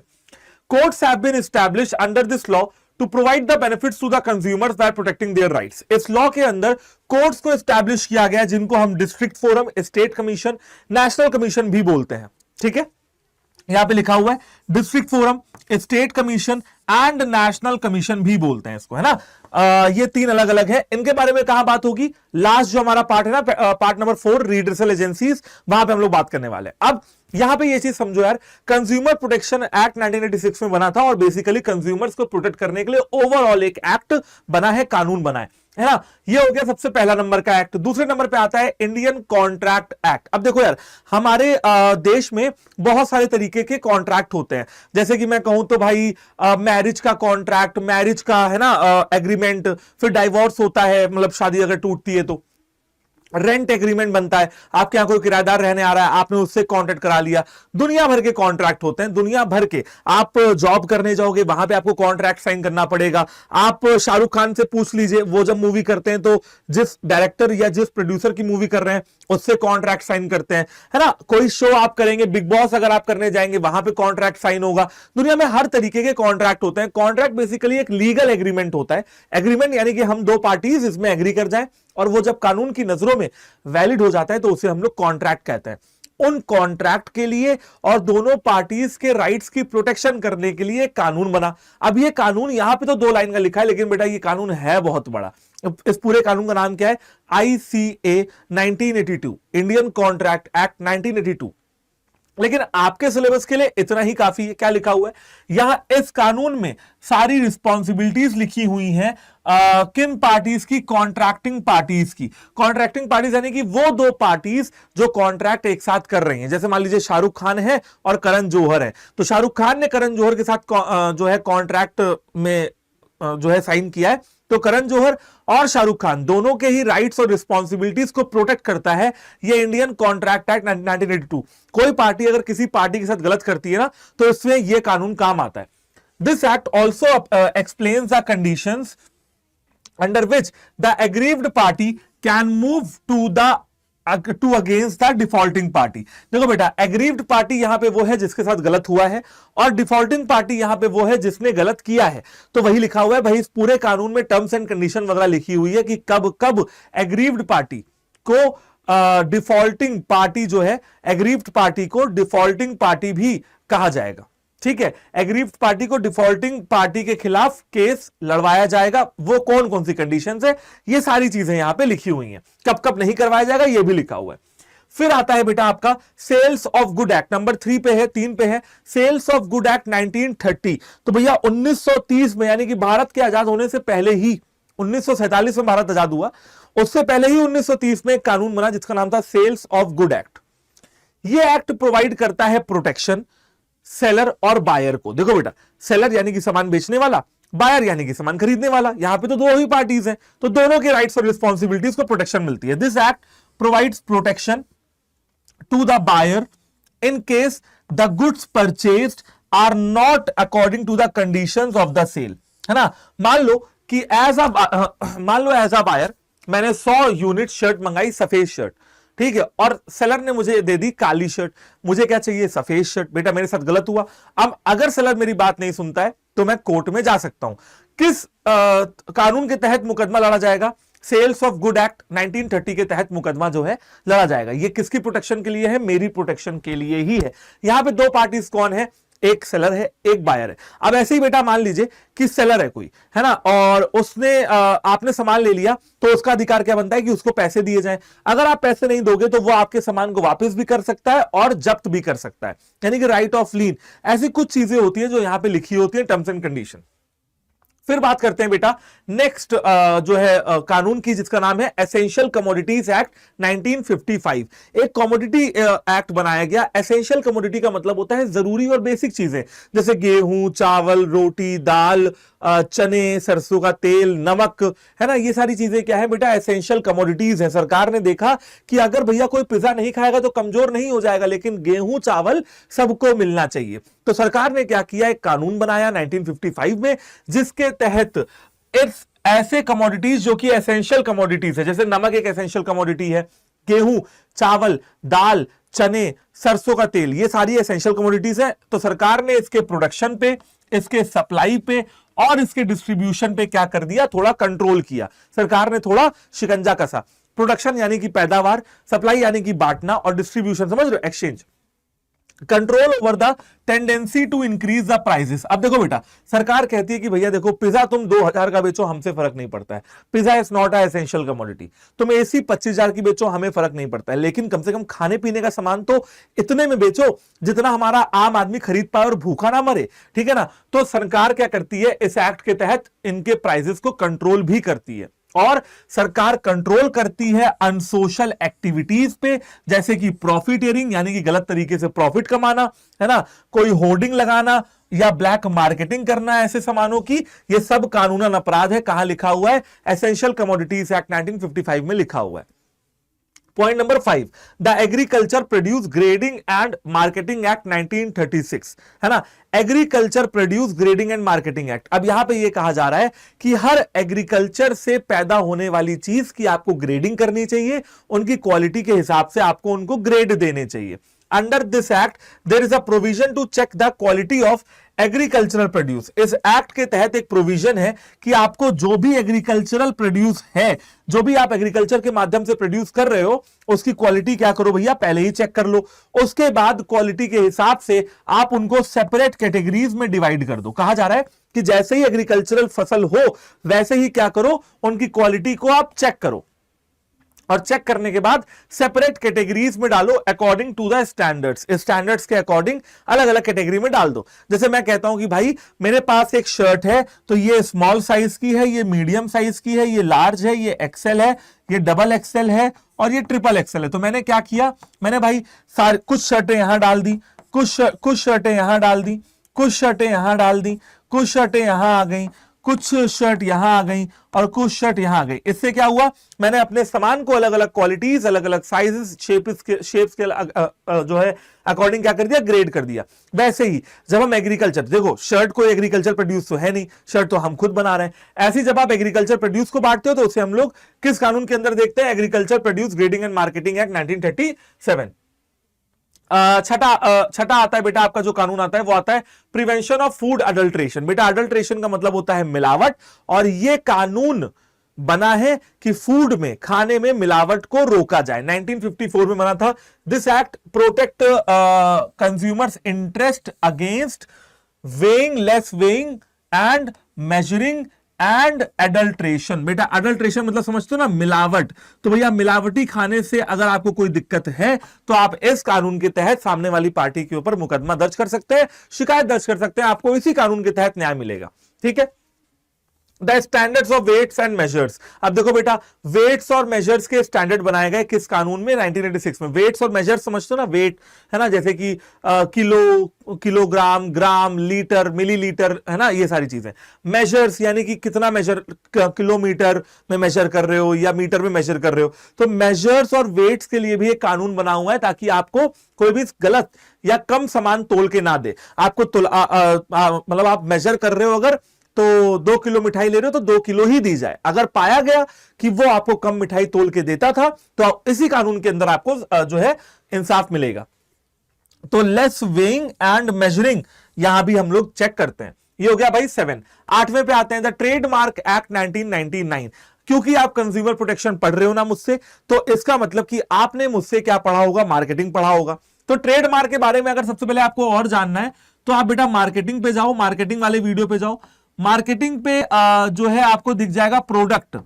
Courts have been established under this law to provide the benefits to the consumers by protecting their rights. इस लॉ के अंदर कोर्ट्स को एस्टैब्लिश किया गया जिनको हम district forum, state commission, national commission भी बोलते हैं। ठीक है, यहां पे लिखा हुआ है district forum, state commission and national commission भी बोलते हैं इसको, है ना। ये तीन अलग अलग है। इनके बारे में कहां बात होगी, लास्ट जो हमारा पार्ट है ना, पार्ट नंबर 4 रिड्रेसल एजेंसीज, वहां पे हम लोग बात करने वाले हैं। अब यहां पे ये चीज समझो यार, कंज्यूमर प्रोटेक्शन एक्ट 1986 में बना था और बेसिकली कंज्यूमर्स को प्रोटेक्ट करने के लिए ओवरऑल एक एक्ट बना है, कानून बना है ना। ये हो गया सबसे पहला नंबर का एक्ट। दूसरे नंबर पे आता है इंडियन कॉन्ट्रैक्ट एक्ट। अब देखो यार, हमारे देश में बहुत सारे तरीके के कॉन्ट्रैक्ट होते हैं। जैसे कि मैं कहूं तो भाई मैरिज का कॉन्ट्रैक्ट, मैरिज का है ना एग्रीमेंट, फिर डाइवोर्स होता है, मतलब शादी अगर टूटती है तो रेंट एग्रीमेंट बनता है, आपके यहां कोई किराएदार रहने आ रहा है, आपने उससे कॉन्ट्रैक्ट करा लिया। दुनिया भर के कॉन्ट्रैक्ट होते हैं, दुनिया भर के। आप जॉब करने जाओगे, वहां पे आपको कॉन्ट्रैक्ट साइन करना पड़ेगा। आप शाहरुख खान से पूछ लीजिए, वो जब मूवी करते हैं तो जिस डायरेक्टर या जिस प्रोड्यूसर की मूवी कर रहे हैं उससे कॉन्ट्रैक्ट साइन करते हैं, है ना। कोई शो आप करेंगे, बिग बॉस अगर आप करने जाएंगे, वहां पे कॉन्ट्रैक्ट साइन होगा। दुनिया में हर तरीके के कॉन्ट्रैक्ट होते हैं। कॉन्ट्रैक्ट बेसिकली एक लीगल एग्रीमेंट होता है। एग्रीमेंट यानी कि हम दो पार्टीज इसमें एग्री कर जाएं और वो जब कानून की नजरों में वैलिड हो जाता है तो उसे हम लोग कॉन्ट्रैक्ट कहते हैं। उन कॉन्ट्रैक्ट के लिए और दोनों पार्टीज के राइट्स की प्रोटेक्शन करने के लिए कानून बना। अब ये कानून यहां पे तो 2 लाइन का लिखा है, लेकिन बेटा ये कानून है बहुत बड़ा। इस पूरे कानून का नाम क्या है, ICA 1982, इंडियन कॉन्ट्रैक्ट एक्ट 1982। लेकिन आपके सिलेबस के लिए इतना ही काफी है। क्या लिखा हुआ है यहां, इस कानून में सारी रिस्पॉन्सिबिलिटीज लिखी हुई हैं किन पार्टीज की, कॉन्ट्रैक्टिंग पार्टीज की। कॉन्ट्रैक्टिंग पार्टीज यानी कि वो दो पार्टीज जो कॉन्ट्रैक्ट एक साथ कर रही हैं। जैसे मान लीजिए शाहरुख खान है और करण जौहर है, तो शाहरुख खान ने करण जौहर के साथ जो है कॉन्ट्रैक्ट में जो है साइन किया है, तो करण जौहर और शाहरुख खान दोनों के ही राइट्स और रिस्पॉन्सिबिलिटीज को प्रोटेक्ट करता है ये इंडियन कॉन्ट्रैक्ट एक्ट 1982। कोई पार्टी अगर किसी पार्टी के साथ गलत करती है ना, तो इसमें ये कानून काम आता है। This act also explains the conditions under which the aggrieved party can move to against the defaulting party. देखो बेटा, एग्रीव्ड पार्टी यहां पे वो है जिसके साथ गलत हुआ है, और डिफॉल्टिंग पार्टी यहां पे वो है जिसने गलत किया है। तो वही लिखा हुआ है भाई, इस पूरे कानून में टर्म्स एंड कंडीशन वगैरह लिखी हुई है कि कब कब एग्रीव्ड पार्टी को डिफॉल्टिंग पार्टी जो है, एग्रीव्ड पार्टी को डिफॉल्टिंग पार्टी भी कहा जाएगा। ठीक है, एग्रीव्ड पार्टी को डिफॉल्टिंग पार्टी के खिलाफ केस लड़वाया जाएगा। वो कौन कौन सी कंडीशंस है, ये सारी चीजें यहां पे लिखी हुई हैं। कब कब नहीं करवाया जाएगा ये भी लिखा हुआ है। फिर आता है बेटा आपका sales of good act, number 3 पे है, 3 पे है, सेल्स ऑफ गुड एक्ट 1930। तो भैया 1930 में, यानी कि भारत के आजाद होने से पहले ही, 1947 में भारत आजाद हुआ, उससे पहले ही 1930 में एक कानून बना जिसका नाम था सेल्स ऑफ गुड एक्ट। ये एक्ट प्रोवाइड करता है प्रोटेक्शन सेलर और बायर को। देखो बेटा, सेलर यानी कि सामान बेचने वाला, बायर यानी कि सामान खरीदने वाला, यहां पे तो दो ही पार्टीज हैं, तो दोनों के राइट्स और रिस्पॉन्सिबिलिटीज को प्रोटेक्शन मिलती है। This act provides protection to the buyer in case the goods purchased are not according to the conditions of the sale, है ना। मान लो कि एज अ बायर मैंने 100 यूनिट शर्ट मंगाई, सफेद शर्ट, ठीक है, और सेलर ने मुझे दे दी काली शर्ट। मुझे क्या चाहिए, सफेद शर्ट। बेटा मेरे साथ गलत हुआ। अब अगर सेलर मेरी बात नहीं सुनता है तो मैं कोर्ट में जा सकता हूं। किस कानून के तहत मुकदमा लड़ा जाएगा, सेल्स ऑफ गुड एक्ट 1930 के तहत मुकदमा जो है लड़ा जाएगा। ये किसकी प्रोटेक्शन के लिए है, मेरी प्रोटेक्शन के लिए ही है। यहां पे दो पार्टीज कौन है, एक सेलर है, एक बायर है। अब ऐसे ही बेटा मान लीजिए कि सेलर है कोई, है ना, और उसने आपने सामान ले लिया, तो उसका अधिकार क्या बनता है कि उसको पैसे दिए जाएं। अगर आप पैसे नहीं दोगे तो वो आपके सामान को वापस भी कर सकता है और जब्त भी कर सकता है, यानी कि राइट ऑफ लीन। ऐसी कुछ चीजें होती है जो यहां पे लिखी होती है, टर्म्स एंड कंडीशन। फिर बात करते हैं बेटा नेक्स्ट जो है कानून की, जिसका नाम है एसेंशियल कमोडिटीज एक्ट 1955। एक कमोडिटी एक्ट बनाया गया। एसेंशियल कमोडिटी का मतलब होता है जरूरी और बेसिक चीजें, जैसे गेहूं, चावल, रोटी, दाल, चने, सरसों का तेल, नमक, है ना। ये सारी चीजें क्या है बेटा, एसेंशियल कमोडिटीज है। सरकार ने देखा कि अगर भैया कोई पिज्जा नहीं खाएगा तो कमजोर नहीं हो जाएगा, लेकिन गेहूं चावल सबको मिलना चाहिए। तो सरकार ने क्या किया, एक कानून बनाया 1955 में, जिसके तहत इस ऐसे कमोडिटीज जो कि एसेंशियल कमोडिटीज है, जैसे नमक एक एसेंशियल कमोडिटी है, गेहूं, चावल, दाल, चने, सरसों का तेल, ये सारी एसेंशियल कमोडिटीज है। तो सरकार ने इसके प्रोडक्शन पे, इसके सप्लाई पे और इसके डिस्ट्रीब्यूशन पे क्या कर दिया, थोड़ा कंट्रोल किया। सरकार ने थोड़ा शिकंजा कसा। प्रोडक्शन यानी कि पैदावार, सप्लाई यानी कि बांटना, और डिस्ट्रीब्यूशन समझ रहे हो, exchange, control over the tendency to increase the prices. अब देखो बेटा, सरकार कहती है कि भैया देखो, पिज्जा तुम 2000 का बेचो, हमसे फर्क नहीं पड़ता है, pizza is not a essential commodity. तुम एसी 25,000 की बेचो, हमें फर्क नहीं पड़ता है, लेकिन कम से कम खाने पीने का सामान तो इतने में बेचो जितना हमारा आम आदमी खरीद पाए और भूखा ना मरे, ठीक है ना। तो सरकार क्या करती है, इस एक्ट के तहत इनके प्राइसेस को कंट्रोल भी करती है। और सरकार कंट्रोल करती है अनसोशल एक्टिविटीज पे, जैसे कि प्रॉफिटियरिंग यानी कि गलत तरीके से प्रॉफिट कमाना, है ना, कोई होर्डिंग लगाना या ब्लैक मार्केटिंग करना ऐसे सामानों की, ये सब कानूनन अपराध है। कहां लिखा हुआ है, एसेंशियल कमोडिटीज एक्ट 1955 में लिखा हुआ है। Point number 5, the agriculture produce grading and marketing act 1936, है ना, agriculture produce grading and marketing act. अब यहां पे ये कहा जा रहा है कि हर एग्रीकल्चर से पैदा होने वाली चीज की आपको ग्रेडिंग करनी चाहिए, उनकी क्वालिटी के हिसाब से आपको उनको ग्रेड देने चाहिए। Under this act there is a provision to check the quality of agricultural produce. इस एक्ट के तहत एक प्रोविजन है कि आपको जो भी एग्रीकल्चरल प्रोड्यूस है, जो भी आप एग्रीकल्चर के माध्यम से प्रोड्यूस कर रहे हो, उसकी क्वालिटी क्या करो भैया, पहले ही चेक कर लो। उसके बाद क्वालिटी के हिसाब से आप उनको सेपरेट कैटेगरीज में डिवाइड कर दो। कहा जा रहा है कि जैसे ही एग्रीकल्चरल फसल हो, वैसे ही क्या करो, उनकी क्वालिटी को आप चेक करो, और चेक करने के बाद सेपरेट कैटेगरीज में डालो according to the standards. Standards के अकॉर्डिंग अलग अलग कैटेगरी में डाल दो। जैसे मैं कहता हूं कि भाई मेरे पास एक शर्ट है, तो ये स्मॉल साइज की है, ये मीडियम साइज की है, ये लार्ज है, ये एक्सेल है, ये डबल एक्सेल है और ये ट्रिपल एक्सेल है। तो मैंने क्या किया, मैंने भाई कुछ शर्टें यहां डाल दी, कुछ शर्टें यहां डाल दी, कुछ शर्टें यहां डाल दी, कुछ शर्टें यहां आ गई, कुछ शर्ट यहां आ गई और कुछ शर्ट यहां आ गई। इससे क्या हुआ, मैंने अपने सामान को अलग अलग क्वालिटीज, अलग अलग साइजेस, शेप्स के जो है अकॉर्डिंग क्या कर दिया, ग्रेड कर दिया। वैसे ही जब हम एग्रीकल्चर, देखो शर्ट को एग्रीकल्चर प्रोड्यूस तो है नहीं, शर्ट तो हम खुद बना रहे हैं। ऐसे जब आप एग्रीकल्चर प्रोड्यूस को बांटते हो तो उसे हम लोग किस कानून के अंदर देखते हैं, agriculture produce grading and marketing act 1937। छठा आता है बेटा, आपका जो कानून आता है वो आता है प्रिवेंशन ऑफ फूड अडल्ट्रेशन। बेटा अडल्ट्रेशन का मतलब होता है मिलावट, और ये कानून बना है कि फूड में, खाने में मिलावट को रोका जाए। 1954 में बना था। This act protect consumers interest against weighing, less weighing and measuring and adulteration. बेटा अडल्ट्रेशन मतलब समझते हो ना, मिलावट। तो भैया मिलावटी खाने से अगर आपको कोई दिक्कत है तो आप इस कानून के तहत सामने वाली पार्टी के ऊपर मुकदमा दर्ज कर सकते हैं, शिकायत दर्ज कर सकते हैं, आपको इसी कानून के तहत न्याय मिलेगा। ठीक है। The standards of weights and measures. अब देखो बेटा, वेट्स और मेजर्स के स्टैंडर्ड बनाए गए किस कानून में, 1986 में। वेट्स और मेजर्स समझते हो ना, वेट है ना, जैसे कि किलो, किलोग्राम, ग्राम, लीटर, मिलीलीटर, है ना, ये सारी चीजें। मेजर्स यानी कि कितना मेजर, किलोमीटर में मेजर कर रहे हो या मीटर में मेजर कर रहे हो। तो मेजर्स और वेट्स के लिए भी एक कानून बना हुआ है, ताकि आपको कोई भी गलत या कम सामान तोल के ना दे। आपको मतलब आप मेजर कर रहे हो अगर, तो 2 किलो मिठाई ले रहे हो तो 2 किलो ही दी जाए। अगर पाया गया कि वो आपको कम मिठाई तोल के देता था तो इसी कानून के अंदर आपको जो है इंसाफ मिलेगा। तो लेस वेइंग एंड मेजरिंग यहां भी हम लोग चेक करते हैं। ये हो गया भाई 7। 8वें पे आते हैं, द ट्रेडमार्क एक्ट 1999। क्योंकि आप कंज्यूमर प्रोटेक्शन पढ़ रहे हो ना मुझसे, तो इसका मतलब कि आपने मुझसे क्या पढ़ा होगा, मार्केटिंग पढ़ा होगा। तो ट्रेडमार्क के बारे में अगर सबसे पहले आपको और जानना है तो आप बेटा मार्केटिंग पे जाओ, मार्केटिंग वाले वीडियो पे जाओ। मार्केटिंग पे जो है आपको दिख जाएगा प्रोडक्ट,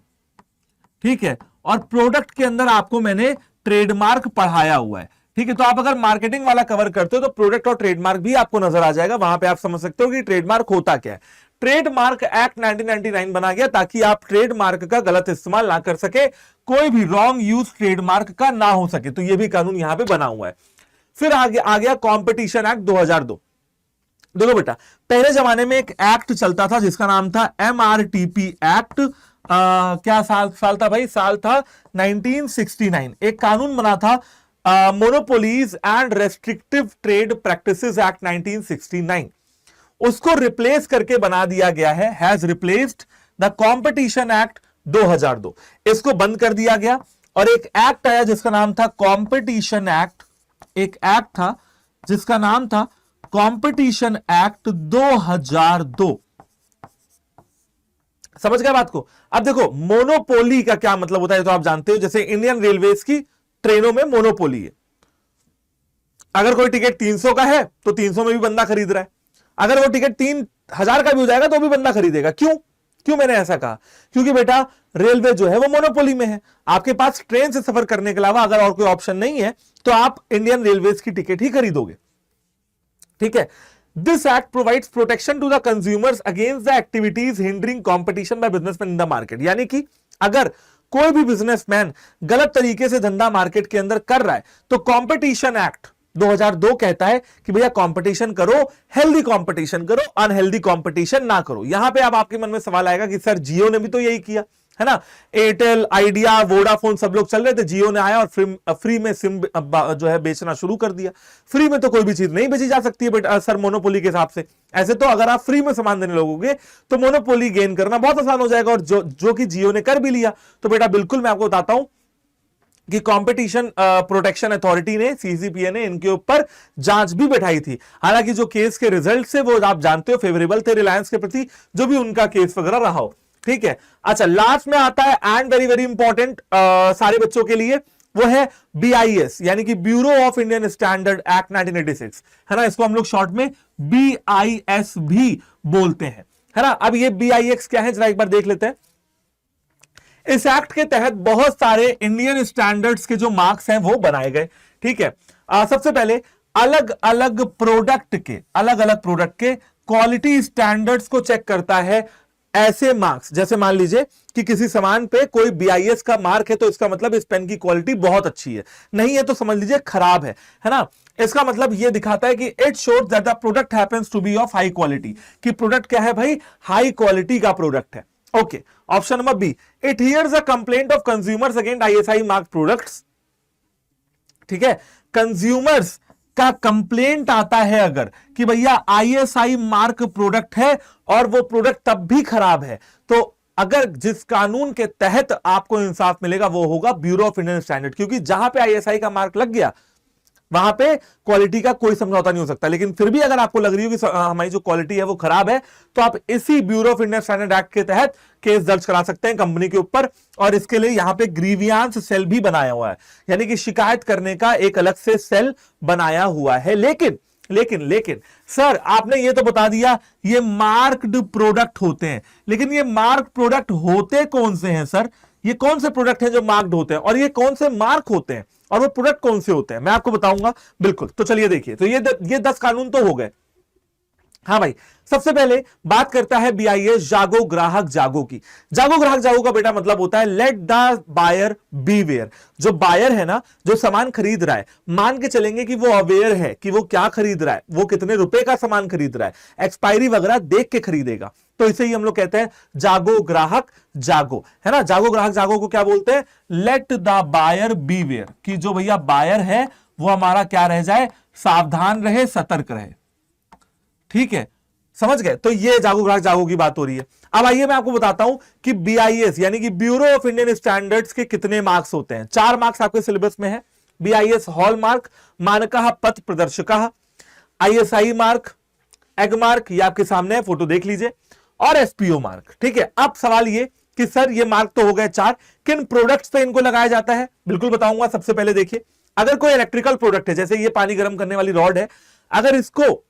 ठीक है, और प्रोडक्ट के अंदर आपको मैंने ट्रेडमार्क पढ़ाया हुआ है। ठीक है, तो आप अगर मार्केटिंग वाला कवर करते हो तो प्रोडक्ट और ट्रेडमार्क भी आपको नजर आ जाएगा। वहां पे आप समझ सकते हो कि ट्रेडमार्क होता क्या है। ट्रेडमार्क एक्ट 1999 बना गया ताकि आप ट्रेडमार्क का गलत इस्तेमाल ना कर सके, कोई भी रॉन्ग यूज ट्रेडमार्क का ना हो सके। तो यह भी कानून यहां पे बना हुआ है। फिर आगे आ गया कॉम्पिटिशन एक्ट 2002। देखो बेटा, पहले जमाने में एक एक्ट चलता था जिसका नाम था MRTP एक्ट। क्या साल था भाई, साल था 1969। एक कानून बना था monopolies and restrictive trade practices act 1969, उसको रिप्लेस करके बना दिया गया है, has replaced the competition act 2002। इसको बंद कर दिया गया और एक एक्ट आया जिसका नाम था कॉम्पिटिशन एक्ट, एक एक्ट था जिसका नाम था कॉम्पिटिशन एक्ट 2002। समझ गए बात को? अब देखो मोनोपोली का क्या मतलब होता है तो आप जानते हो, जैसे इंडियन रेलवेज की ट्रेनों में मोनोपोली है। अगर कोई टिकट 300 का है तो 300 में भी बंदा खरीद रहा है, अगर वो टिकट 3000 का भी हो जाएगा तो भी बंदा खरीदेगा। क्यों मैंने ऐसा कहा? क्योंकि बेटा रेलवे जो है वो मोनोपोली में है, आपके पास ट्रेन से सफर करने के अलावा अगर और कोई ऑप्शन नहीं है तो आप इंडियन रेलवेज की टिकट ही खरीदोगे। ठीक है, this act provides protection to the consumers against the activities hindering competition by businessman in the market. यानी कि अगर कोई भी बिजनेसमैन गलत तरीके से धंधा मार्केट के अंदर कर रहा है तो कॉम्पिटिशन एक्ट 2002 कहता है कि भैया कंपटीशन करो, हेल्दी कंपटीशन करो, अनहेल्दी कंपटीशन ना करो। यहां पे अब आपके मन में सवाल आएगा कि सर जियो ने भी तो यही किया है ना, एयरटेल, आइडिया, वोडाफोन सब लोग चल रहे थे, जियो ने आया और फ्री में सिम जो है बेचना शुरू कर दिया। फ्री में तो कोई भी चीज नहीं बेची जा सकती है बेटा सर मोनोपोली के हिसाब से। ऐसे तो अगर आप फ्री में सामान देने लगोगे तो मोनोपोली गेन करना बहुत आसान हो जाएगा, और जो कि जियो ने कर भी लिया। तो बेटा बिल्कुल मैं आपको बताता हूं कि कंपटीशन प्रोटेक्शन अथॉरिटी ने, सीसीपीए ने इनके ऊपर जांच भी बैठाई थी। हालांकि जो केस के रिजल्ट से वो आप जानते हो फेवरेबल थे रिलायंस के प्रति, जो भी उनका केस वगैरह रहा हो। ठीक है, अच्छा लास्ट में आता है एंड वेरी वेरी इंपॉर्टेंट सारे बच्चों के लिए, वो है BIS यानी कि bureau of Indian standard act 1986, है ना। इसको हम लोग शॉर्ट में BIS भी बोलते हैं, है ना। अब ये BIS क्या है जरा एक बार देख लेते हैं। इस एक्ट के तहत बहुत सारे इंडियन स्टैंडर्ड्स के जो मार्क्स हैं वो बनाए गए। ठीक है, सबसे पहले अलग अलग प्रोडक्ट के क्वालिटी स्टैंडर्ड्स को चेक करता है ऐसे मार्क्स। जैसे मान लीजिए कि किसी सामान पे कोई BIS का मार्क है तो इसका मतलब इस पेन की क्वालिटी बहुत अच्छी है, नहीं है तो समझ लीजिए खराब है ना। इसका मतलब यह दिखाता है कि it shows that the product happens to be of high quality, कि प्रोडक्ट क्या है भाई, हाई क्वालिटी का प्रोडक्ट है। Okay, option number B, it hears a complaint of consumers against ISI mark products. ठीक है, कंज्यूमर्स का कंप्लेंट आता है अगर कि भैया ISI मार्क प्रोडक्ट है और वो प्रोडक्ट तब भी खराब है, तो अगर जिस कानून के तहत आपको इंसाफ मिलेगा वो होगा ब्यूरो ऑफ इंडियन स्टैंडर्ड, क्योंकि जहां पे ISI का मार्क लग गया वहां पे क्वालिटी का कोई समझौता नहीं हो सकता। लेकिन फिर भी अगर आपको लग रही हो कि हमारी जो क्वालिटी है वो खराब है, तो आप इसी bureau of Indian standard act के तहत केस दर्ज करा सकते हैं कंपनी के ऊपर, और इसके लिए यहां पे ग्रीवियांस सेल भी बनाया हुआ है, यानी कि शिकायत करने का एक अलग से सेल बनाया हुआ है। लेकिन सर आपने ये तो बता दिया ये मार्क्ड प्रोडक्ट होते हैं, लेकिन ये मार्क प्रोडक्ट होते कौन से हैं सर? ये कौन से प्रोडक्ट हैं जो मार्क्ड होते हैं, और ये कौन से मार्क होते हैं, और वो प्रोडक्ट कौन से होते हैं, मैं आपको बताऊंगा बिल्कुल। तो चलिए देखिए, तो ये 10 कानून तो हो गए। हाँ भाई, सबसे पहले बात करता है BIS जागो ग्राहक जागो की। जागो ग्राहक जागो का बेटा मतलब होता है लेट द बायर बीवेयर। जो बायर है ना, जो सामान खरीद रहा है, मान के चलेंगे कि वो अवेयर है कि वो क्या खरीद रहा है, वो कितने रुपए का सामान खरीद रहा है, एक्सपायरी वगैरह देख के खरीदेगा, तो इसे ही हम लोग कहते हैं जागो ग्राहक जागो, है ना। जागो ग्राहक जागो को क्या बोलते हैं? लेट द बायर बीवेयर, कि जो भैया बायर है वो हमारा क्या रह जाए, सावधान रहे, सतर्क रहे। ठीक है, समझ गए? तो ये जागो ग्राहक जागो की बात हो रही है। अब आइए मैं आपको बताता हूं कि BIS यानी कि ब्यूरो ऑफ इंडियन स्टैंडर्ड्स के कितने मार्क्स होते हैं। 4 मार्क्स आपके सिलेबस में है। BIS हॉल मार्क, मानकः पथ प्रदर्शकः, ISI मार्क, एग मार्क, ये आपके सामने है, फोटो देख लीजिए, और SPO मार्क। ठीक है, अब सवाल ये कि सर ये मार्क तो हो गए 4, किन प्रोडक्ट्स पे इनको लगाया जाता है? बिल्कुल बताऊंगा। सबसे पहले देखिए, अगर कोई इलेक्ट्रिकल प्रोडक्ट है, जैसे ये पानी गर्म करने वाली रॉड है, अगर इसको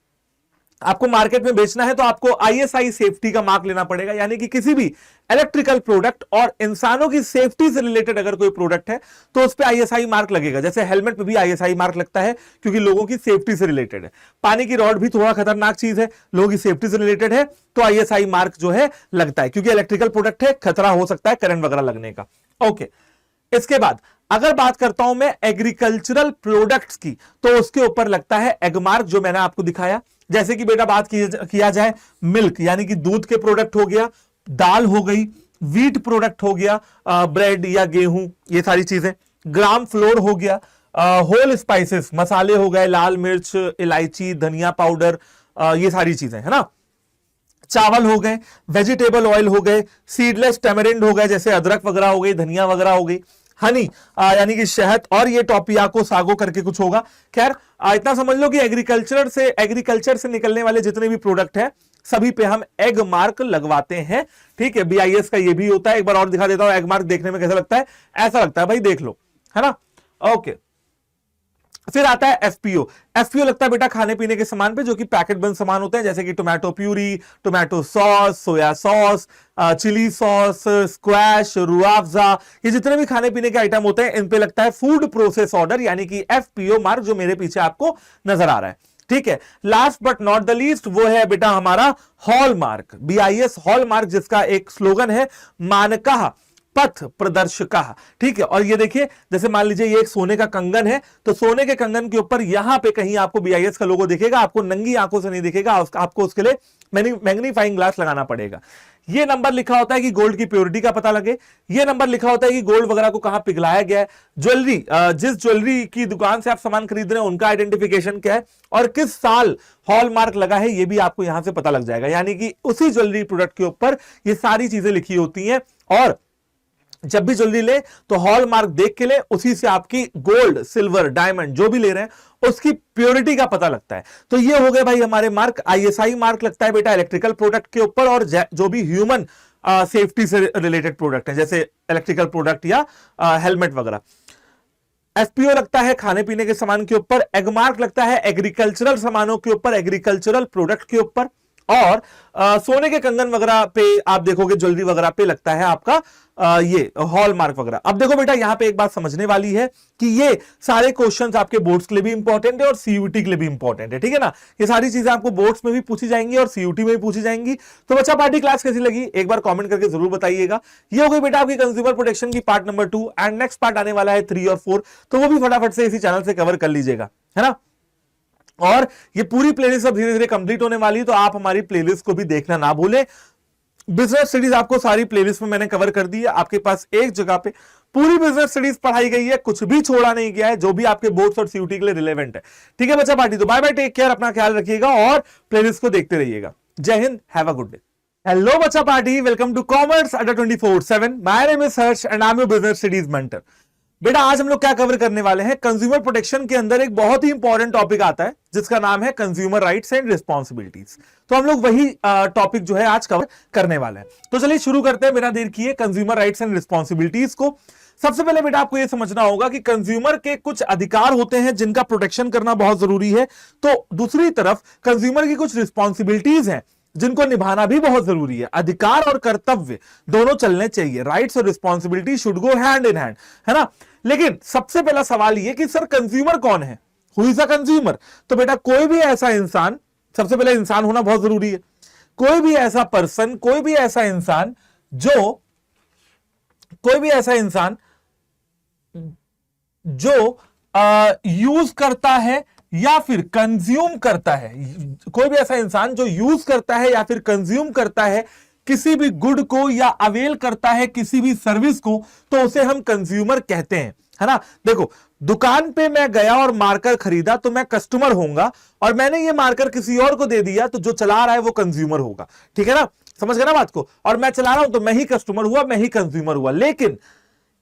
आपको मार्केट में बेचना है तो आपको ISI सेफ्टी का मार्क लेना पड़ेगा, यानी कि किसी भी इलेक्ट्रिकल प्रोडक्ट और इंसानों की सेफ्टी से रिलेटेड अगर कोई प्रोडक्ट है तो उस पे ISI मार्क लगेगा। जैसे हेलमेट पे भी ISI मार्क लगता है क्योंकि लोगों की सेफ्टी से रिलेटेड है। पानी की रॉड भी थोड़ा खतरनाक चीज है, लोगों की सेफ्टी से रिलेटेड है, तो ISI मार्क जो है लगता है, क्योंकि इलेक्ट्रिकल प्रोडक्ट है, खतरा हो सकता है करंट वगैरह लगने का। ओके, इसके बाद अगर बात करता हूं मैं एग्रीकल्चरल प्रोडक्ट्स की, तो उसके ऊपर लगता है एग मार्क, जो मैंने आपको दिखाया। जैसे कि बेटा बात किया जाए मिल्क यानी कि दूध के प्रोडक्ट हो गया, दाल हो गई, वीट प्रोडक्ट हो गया, ब्रेड या गेहूं, ये सारी चीजें, ग्राम फ्लोर हो गया, होल स्पाइसेस, मसाले हो गए, लाल मिर्च, इलायची, धनिया पाउडर, ये सारी चीजें है ना। चावल हो गए, वेजिटेबल ऑयल हो गए, सीडलेस टेमरिंड हो गए जैसे अदरक वगैरह हो गई, धनिया वगैरह हो गई, हनी यानी कि शहद, और ये टोपियाको सागो करके कुछ होगा। खैर इतना समझ लो कि एग्रीकल्चर से निकलने वाले जितने भी प्रोडक्ट हैं सभी पे हम एग मार्क लगवाते हैं। ठीक है, BIS का ये भी होता है। एक बार और दिखा देता हूं एग मार्क देखने में कैसा लगता है, ऐसा लगता है भाई, देख लो, है ना। ओके, फिर आता है FPO। FPO लगता है बेटा खाने पीने के सामान पे जो कि पैकेट बंद सामान होते हैं, जैसे कि tomato puree, tomato sauce, soya sauce, chilli sauce, squash, रुआवजा, ये जितने भी खाने पीने के आइटम होते हैं इन पे लगता है फूड प्रोसेस ऑर्डर यानी कि FPO मार्क, जो मेरे पीछे आपको नजर आ रहा है। ठीक है, last but not the least वो है बेटा हमारा हॉलमार्क, BIS हॉलमार्क, जिसका एक स्लोगन है मानकः पथ प्रदर्शका। ठीक है, और ये देखिए जैसे मान लीजिए ये एक सोने का कंगन है, तो सोने के कंगन के ऊपर यहां पे कहीं आपको BIS का लोगो दिखेगा, आपको नंगी आंखों से नहीं दिखेगा, आपको उसके लिए मैग्नीफाइंग ग्लास लगाना पड़ेगा। ये नंबर लिखा होता है कि गोल्ड की प्योरिटी का पता लगे, ये नंबर लिखा होता है कि गोल्ड वगैरह को कहां पिघलाया गया है, ज्वेलरी जिस ज्वेलरी की दुकान से आप सामान खरीद रहे हैं उनका आइडेंटिफिकेशन क्या है, और किस साल हॉलमार्क लगा है ये भी आपको यहां से पता लग जाएगा। यानी कि उसी ज्वेलरी प्रोडक्ट के ऊपर ये सारी चीजें लिखी होती हैं, और जब भी ज्वेलरी ले तो हॉलमार्क देख के ले, उसी से आपकी गोल्ड, सिल्वर, डायमंड जो भी ले रहे हैं उसकी प्योरिटी का पता लगता है। तो ये हो गए भाई हमारे मार्क। ISI मार्क लगता है बेटा इलेक्ट्रिकल प्रोडक्ट के ऊपर, और जो भी ह्यूमन सेफ्टी से रिलेटेड प्रोडक्ट है जैसे इलेक्ट्रिकल प्रोडक्ट या हेलमेट वगैरह। FPO लगता है खाने पीने के सामान के ऊपर, एग मार्क लगता है एग्रीकल्चरल सामानों के ऊपर, एग्रीकल्चरल प्रोडक्ट के ऊपर, और सोने के कंगन वगैरह पे आप देखोगे, ज्वेलरी वगैरह पे लगता है आपका ये हॉलमार्क वगैरह। अब देखो बेटा यहां पे एक बात समझने वाली है कि ये सारे क्वेश्चंस आपके बोर्ड्स के लिए भी इंपॉर्टेंट है और CUT के लिए भी इंपॉर्टेंट है। ठीक है ना, ये सारी चीजें आपको बोर्ड्स में भी पूछी जाएंगी और CUT में भी पूछी जाएंगी। तो बच्चा पार्टी क्लास कैसी लगी एक बार कॉमेंट करके जरूर बताइएगा। ये हो गई बेटा आपकी कंज्यूमर प्रोटेक्शन की part number 2, and next part आने वाला है 3 और 4, तो वो भी फटाफट से इसी चैनल से कवर कर लीजिएगा, है ना। और ये पूरी प्लेलिस्ट अब धीरे धीरे कंप्लीट होने वाली है, तो आप हमारी प्लेलिस्ट को भी देखना ना भूलें। बिजनेस स्टडीज आपको सारी प्लेलिस्ट में मैंने कवर कर दी है, आपके पास एक जगह पे पूरी बिजनेस स्टडीज पढ़ाई गई है, कुछ भी छोड़ा नहीं गया है, जो भी आपके बोर्ड्स और CUT के लिए रिलेवेंट है। ठीक है बच्चा पार्टी, तो बाय बाय, टेक केयर, अपना ख्याल रखिएगा और प्लेलिस्ट को देखते रहिएगा। जय Hind, have a good day. Hello बच्चा पार्टी, वेलकम टू कॉमर्स अड्डा 24/7। My name is Harsh and I am your business studies mentor. बेटा आज हम लोग क्या कवर करने वाले हैं, कंज्यूमर प्रोटेक्शन के अंदर एक बहुत ही इंपॉर्टेंट टॉपिक आता है जिसका नाम है कंज्यूमर राइट्स एंड रिस्पॉन्सिबिलिटीज। तो हम लोग वही टॉपिक जो है आज कवर करने वाले हैं। तो चलिए शुरू करते हैं बिना देर किए कंज्यूमर राइट्स एंड रिस्पॉन्सिबिलिटीज को। सबसे पहले बेटा आपको यह समझना होगा कि कंज्यूमर के कुछ अधिकार होते हैं जिनका प्रोटेक्शन करना बहुत जरूरी है, तो दूसरी तरफ कंज्यूमर की कुछ रिस्पॉन्सिबिलिटीज हैं जिनको निभाना भी बहुत जरूरी है। अधिकार और कर्तव्य दोनों चलने चाहिए, राइट्स और responsibility should go hand in hand, है ना। लेकिन सबसे पहला सवाल ये कि सर कंज्यूमर कौन है, हु इज अ कंज्यूमर। तो बेटा कोई भी ऐसा इंसान, सबसे पहले इंसान होना बहुत जरूरी है, कोई भी ऐसा पर्सन, कोई भी ऐसा इंसान जो यूज करता है या फिर कंज्यूम करता है, कोई भी ऐसा इंसान जो यूज करता है या फिर कंज्यूम करता है किसी भी गुड को या अवेल करता है किसी भी सर्विस को, तो उसे हम कंज्यूमर कहते हैं, है ना। देखो दुकान पे मैं गया और मार्कर खरीदा तो मैं कस्टमर होऊंगा, और मैंने ये मार्कर किसी और को दे दिया तो जो चला रहा है वो कंज्यूमर होगा। ठीक है ना, समझ गए ना बात को। और मैं चला रहा हूं तो मैं ही कस्टमर हुआ, मैं ही कंज्यूमर हुआ। लेकिन